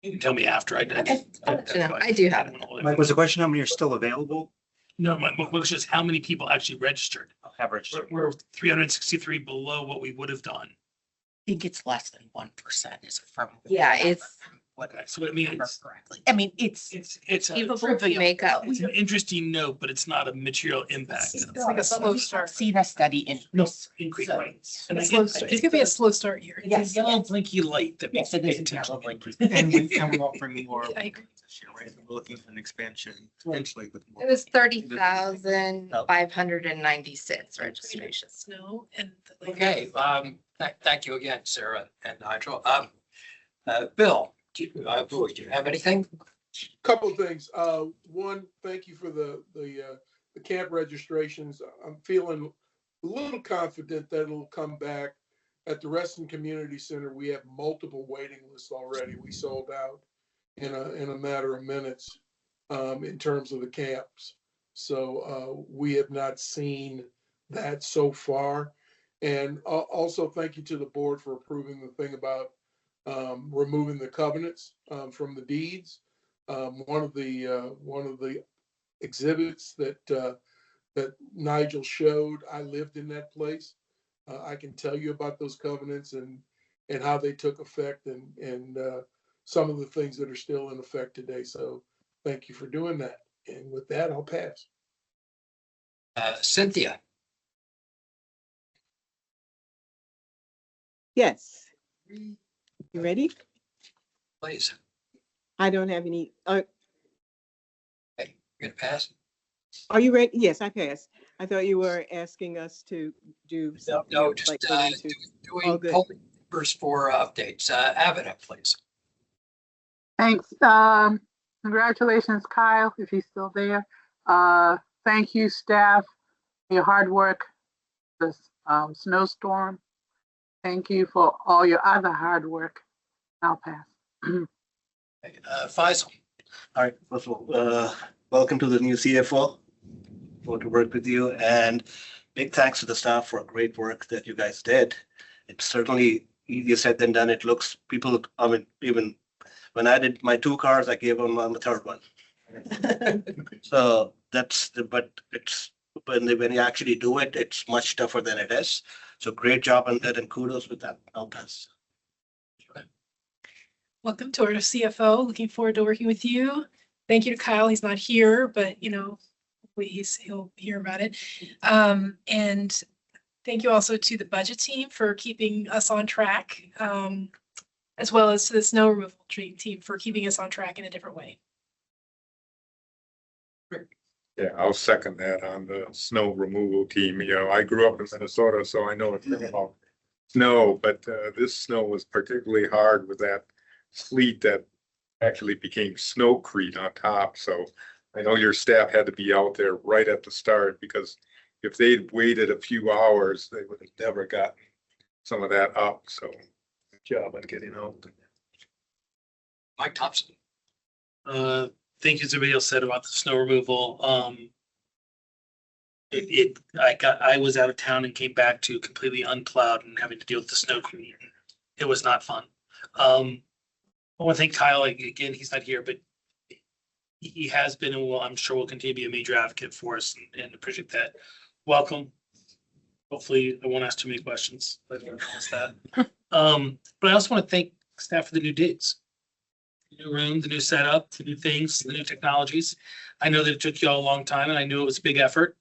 Speaker 8: You can tell me after. I
Speaker 15: No, I do have it.
Speaker 11: Mike, was the question how many are still available?
Speaker 8: No, my question is how many people actually registered?
Speaker 11: Have registered.
Speaker 8: We're 363 below what we would have done.
Speaker 10: I think it's less than 1% is from.
Speaker 15: Yeah, it's.
Speaker 8: Okay, so I mean,
Speaker 10: Correctly. I mean, it's
Speaker 15: People to make up.
Speaker 8: it's an interesting note, but it's not a material impact.
Speaker 9: It's like a slow start.
Speaker 10: seen a study in.
Speaker 8: No, increase rates. And I
Speaker 9: Slow
Speaker 8: get-
Speaker 9: start. It's gonna be a slow start year.
Speaker 8: It's a yellow blinky light that makes
Speaker 10: Yes, it
Speaker 8: me
Speaker 10: is
Speaker 8: pay
Speaker 10: a
Speaker 8: attention.
Speaker 10: yellow blinky.
Speaker 6: And we're offering more.
Speaker 9: I agree.
Speaker 6: this year, right? We're looking for an expansion potentially with more.
Speaker 15: It was 30,596 registrations.
Speaker 9: Snow and.
Speaker 1: Okay, thank you again, Sarah and Nigel. Bill, do you have anything?
Speaker 3: Couple of things. One, thank you for the camp registrations. I'm feeling a little confident that it'll come back. At the Reston Community Center, we have multiple waiting lists already. We sold out in a matter of minutes in terms of the camps. So we have not seen that so far. And also thank you to the board for approving the thing about removing the covenants from the deeds. One of the exhibits that Nigel showed, I lived in that place. I can tell you about those covenants and how they took effect and some of the things that are still in effect today. So thank you for doing that. And with that, I'll pass.
Speaker 1: Cynthia,
Speaker 4: Yes. You ready?
Speaker 1: please.
Speaker 4: I don't have any,
Speaker 1: Okay, you're gonna pass?
Speaker 4: are you ready? Yes, I passed. I thought you were asking us to do something.
Speaker 1: No,
Speaker 4: else,
Speaker 1: just
Speaker 4: like go into-
Speaker 1: doing
Speaker 4: Oh, good.
Speaker 1: polling numbers for updates. Avenant, please.
Speaker 2: Thanks. Congratulations, Kyle, if he's still there. Thank you, staff, for your hard work this snowstorm. Thank you for all your other hard work. I'll pass.
Speaker 1: Faisal,
Speaker 11: All right, first of all, welcome to the new CFO. Forward to work with you, and big thanks to the staff for great work that you guys did. It's certainly easier said than done. It looks, people, I mean, even when I did my 2 cars, I gave them on the 3rd one. So but when you actually do it, it's much tougher than it is. So great job on that, and kudos with that. I'll pass.
Speaker 9: Welcome to our CFO. Looking forward to working with you. Thank you to Kyle. He's not here, but hopefully he'll hear about it. And thank you also to the budget team for keeping us on track, as well as to the snow removal team for keeping us on track in a different way.
Speaker 16: Yeah, I'll second that on the snow removal team. I grew up in Minnesota, so I know it's about snow, but this snow was particularly hard with that sleet that actually became snowcrete on top. So I know your staff had to be out there right at the start, because if they'd waited a few hours, they would have never gotten some of that up. So good job on getting out.
Speaker 1: Mike Thompson.
Speaker 8: Thank you, as everybody else said about the snow removal. I was out of town and came back to completely unplowed and having to deal with the snow. It was not fun. I want to thank Kyle again. He's not here, but he has been and I'm sure will continue to be a major advocate for us and appreciate that. Welcome. Hopefully I won't ask too many questions. But I promise that. But I also want to thank staff for the new digs. The new room, the new setup, the new things, the new technologies. I know that it took you all a long time and I knew it was a big effort.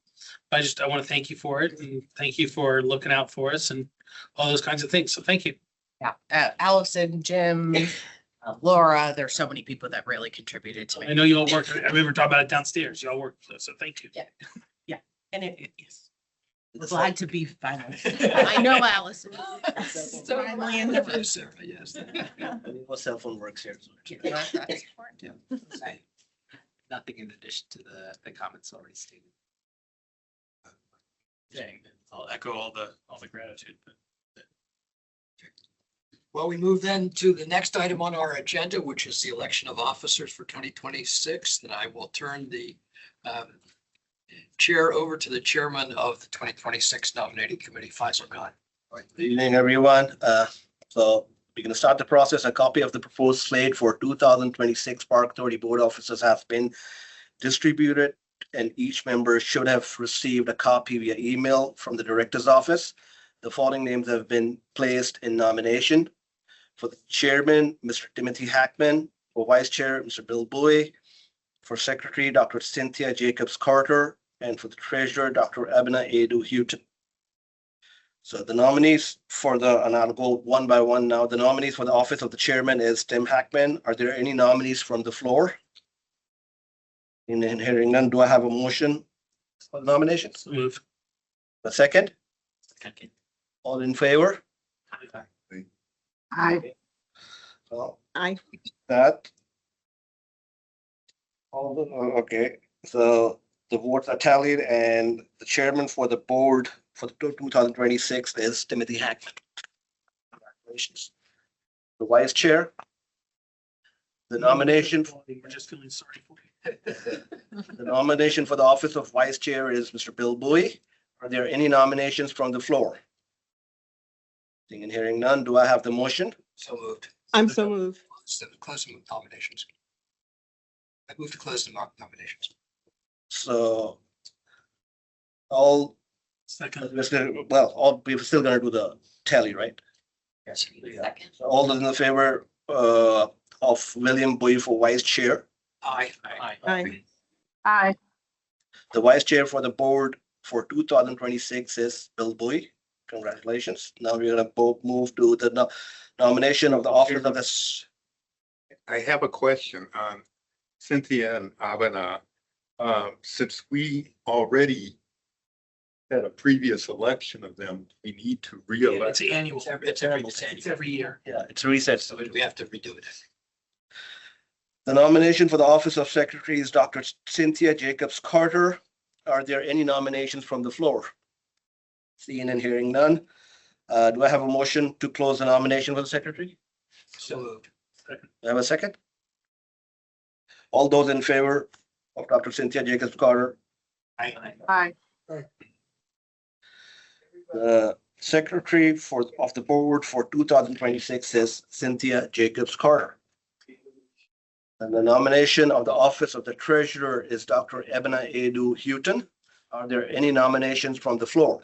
Speaker 8: I want to thank you for it and thank you for looking out for us and all those kinds of things. So thank you.
Speaker 10: Yeah, Allison, Jim, Laura, there's so many people that really contributed to
Speaker 8: I
Speaker 10: me.
Speaker 8: know you all worked, I remember talking about it downstairs. Y'all worked, so thank you.
Speaker 10: Yeah. And yes. Glad to be finally. I know Allison. So finally in the room.
Speaker 1: Sarah, yes.
Speaker 11: Your cell phone works here.
Speaker 10: Yeah, that's important too.
Speaker 5: Nothing in addition to the comments already stated. Dang, I'll echo all the gratitude.
Speaker 1: Well, we move then to the next item on our agenda, which is the election of officers for 2026. And I will turn the chair over to the chairman of the 2026 nominating committee, Faisal Khan.
Speaker 11: Good evening, everyone. So we're going to start the process. A copy of the proposed slate for 2026 Park Authority Board officers has been distributed, and each member should have received a copy via email from the director's office. The following names have been placed in nomination. For the chairman, Mr. Timothy Hackman. For vice chair, Mr. Bill Bowie. For secretary, Dr. Cynthia Jacobs Carter. And for the treasurer, Dr. Abena Adu Houghton. So the nominees for and I'll go one by one now. The nominees for the office of the chairman is Tim Hackman. Are there any nominees from the floor? In hearing none, do I have a motion for the nominations?
Speaker 8: Move.
Speaker 11: A second?
Speaker 8: Second.
Speaker 11: All in favor?
Speaker 2: Aye.
Speaker 11: Well,
Speaker 4: Aye.
Speaker 11: that. Okay, so the votes are tallied and the chairman for the board for the 2026 is Timothy Hackman. Congratulations. The vice chair. The nomination.
Speaker 8: We're just feeling sorry for you.
Speaker 11: The nomination for the office of vice chair is Mr. Bill Bowie. Are there any nominations from the floor? Seeing and hearing none, do I have the motion?
Speaker 1: So moved.
Speaker 4: I'm so moved.
Speaker 1: Close the nominations. I move to close the nominations.
Speaker 11: So all,
Speaker 8: Second.
Speaker 11: we're still gonna do the tally, right?
Speaker 1: Yes.
Speaker 11: So all those in favor of William Bowie for vice chair,
Speaker 1: Aye.
Speaker 4: Aye.
Speaker 2: Aye.
Speaker 11: the vice chair for the board for 2026 is Bill Bowie. Congratulations. Now we're gonna both move to the nomination of the office of this.
Speaker 16: I have a question on Cynthia and Abena. Since we already had a previous election of them, we need to re-elect.
Speaker 8: It's annual.
Speaker 1: It's every year.
Speaker 11: Yeah, it's reset.
Speaker 1: So we have to redo it.
Speaker 11: The nomination for the office of secretary is Dr. Cynthia Jacobs Carter. Are there any nominations from the floor? Seeing and hearing none. Do I have a motion to close the nomination for the secretary?
Speaker 1: So moved.
Speaker 11: Do I have a second? All those in favor of Dr. Cynthia Jacobs Carter?
Speaker 2: Aye.
Speaker 11: The secretary of the board for 2026 is Cynthia Jacobs Carter. And the nomination of the office of the treasurer is Dr. Abena Adu Houghton. Are there any nominations from the floor?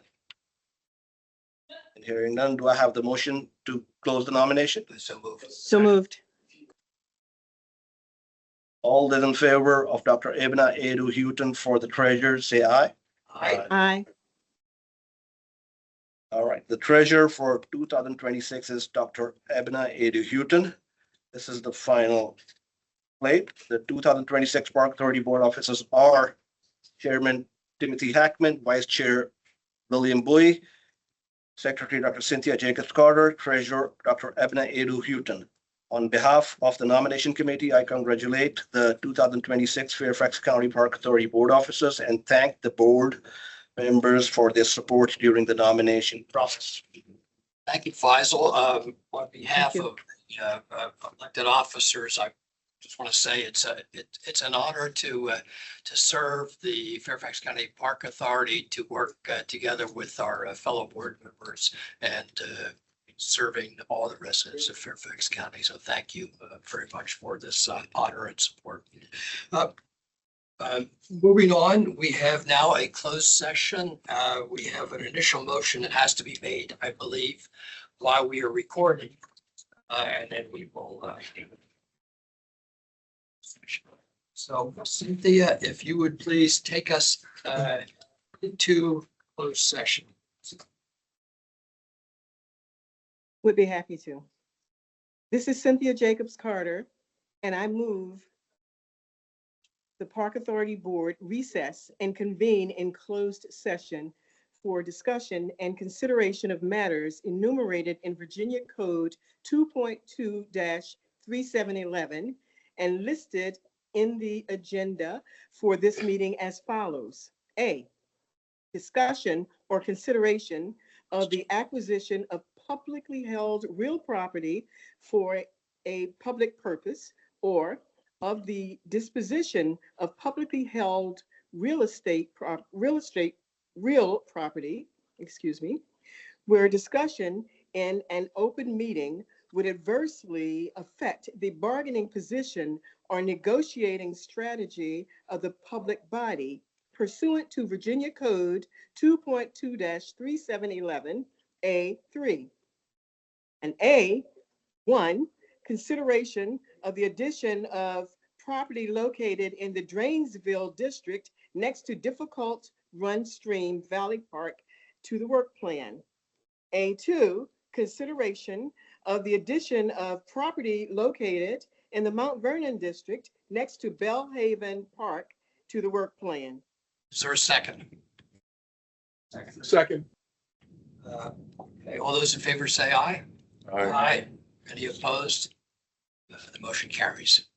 Speaker 11: And hearing none, do I have the motion to close the nomination?
Speaker 1: So moved.
Speaker 4: So moved.
Speaker 11: All those in favor of Dr. Abena Adu Houghton for the treasurer, say aye.
Speaker 1: Aye.
Speaker 4: Aye.
Speaker 11: All right, the treasurer for 2026 is Dr. Abena Adu Houghton. This is the final slate. The 2026 Park Authority Board officers are Chairman Timothy Hackman, Vice Chair William Bowie, Secretary Dr. Cynthia Jacobs Carter, Treasurer Dr. Abena Adu Houghton. On behalf of the nomination committee, I congratulate the 2026 Fairfax County Park Authority Board officers and thank the board members for their support during the nomination process.
Speaker 1: Thank you, Faisal. On behalf
Speaker 4: Thank you.
Speaker 1: of elected officers, I just want to say it's an honor to serve the Fairfax County Park Authority, to work together with our fellow board members and serving all the residents of Fairfax County. So thank you very much for this honor and support. Moving on, we have now a closed session. We have an initial motion that has to be made, I believe, while we are recording. And then we will. So Cynthia, if you would please take us into closed session.
Speaker 4: Would be happy to. This is Cynthia Jacobs Carter, and I move the Park Authority Board recess and convene in closed session for discussion and consideration of matters enumerated in Virginia Code 2.2-3711 and listed in the agenda for this meeting as follows. A, discussion or consideration of the acquisition of publicly held real property for a public purpose, or of the disposition of publicly held real property, where discussion in an open meeting would adversely affect the bargaining position or negotiating strategy of the public body pursuant to Virginia Code 2.2-3711 A3. And A1, consideration of the addition of property located in the Drainsville district next to Difficult Run Stream Valley Park to the work plan. A2, consideration of the addition of property located in the Mount Vernon district next to Bellhaven Park to the work plan.
Speaker 1: Is there a second?
Speaker 3: Second.
Speaker 1: Okay, all those in favor say aye. Aye. Any opposed? The motion carries.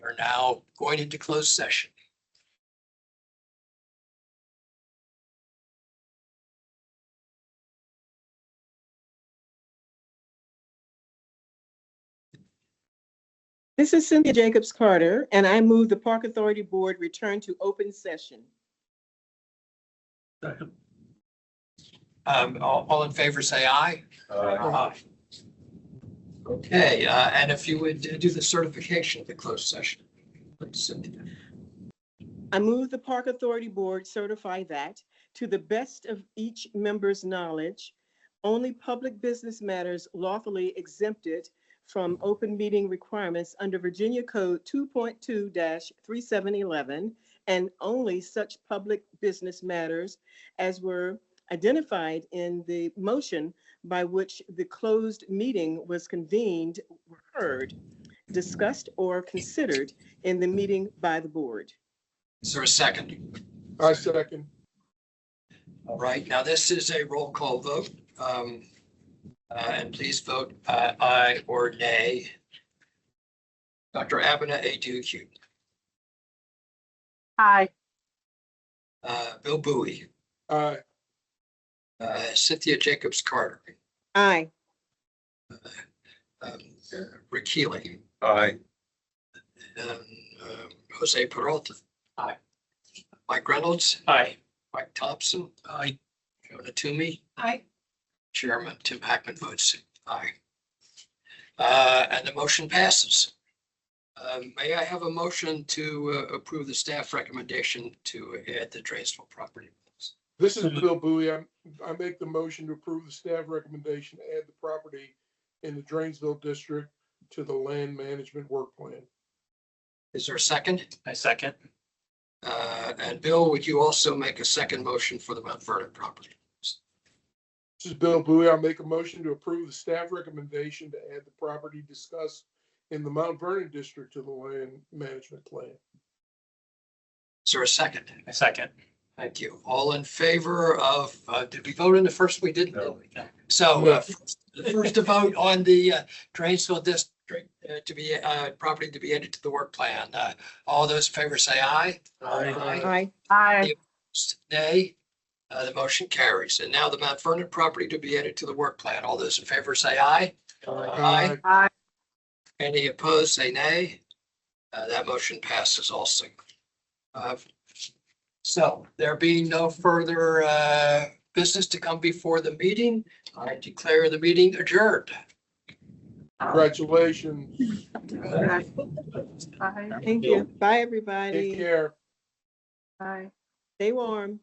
Speaker 1: We're now going into closed session.
Speaker 4: This is Cynthia Jacobs Carter, and I move the Park Authority Board return to open session.
Speaker 1: All in favor say aye. Aye. Okay, and if you would do the certification of the closed session, please, Cynthia.
Speaker 4: I move the Park Authority Board certify that, to the best of each member's knowledge, only public business matters lawfully exempted from open meeting requirements under Virginia Code 2.2-3711, and only such public business matters as were identified in the motion by which the closed meeting was convened were heard, discussed, or considered in the meeting by the board.
Speaker 1: Is there a second?
Speaker 3: I second.
Speaker 1: All right, now this is a roll call vote. And please vote aye or nay. Dr. Abena Aduke.
Speaker 2: Aye.
Speaker 1: Bill Bowie.
Speaker 3: Aye.
Speaker 1: Cynthia Jacobs Carter.
Speaker 4: Aye.
Speaker 1: Rick Healy.
Speaker 16: Aye.
Speaker 1: Jose Peralta. Aye. Mike Reynolds.
Speaker 5: Aye.
Speaker 1: Mike Thompson. Aye. Jonah Toomey.
Speaker 7: Aye.
Speaker 1: Chairman Tim Hackman votes aye. And the motion passes. May I have a motion to approve the staff recommendation to add the Drainsville property?
Speaker 3: This is Bill Bowie. I make the motion to approve the staff recommendation to add the property in the Drainsville district to the land management work plan.
Speaker 1: Is there a second?
Speaker 5: I second.
Speaker 1: And Bill, would you also make a second motion for the Mount Vernon property?
Speaker 3: This is Bill Bowie. I'll make a motion to approve the staff recommendation to add the property discussed in the Mount Vernon district to the land management plan.
Speaker 1: Is there a second?
Speaker 5: I second.
Speaker 1: Thank you. All in favor of, did we vote in the first? We didn't.
Speaker 16: No.
Speaker 1: So first to vote on the Drainsville district to be property to be added to the work plan. All those in favor say aye.
Speaker 4: Aye.
Speaker 2: Aye.
Speaker 1: Nay. The motion carries. And now the Mount Vernon property to be added to the work plan. All those in favor say aye. Aye.
Speaker 2: Aye.
Speaker 1: Any opposed, say nay. That motion passes also. So there being no further business to come before the meeting, I declare the meeting adjourned.
Speaker 3: Congratulations.
Speaker 2: Aye.
Speaker 4: Thank you. Bye, everybody.
Speaker 3: Take care.
Speaker 2: Bye.
Speaker 4: Stay warm.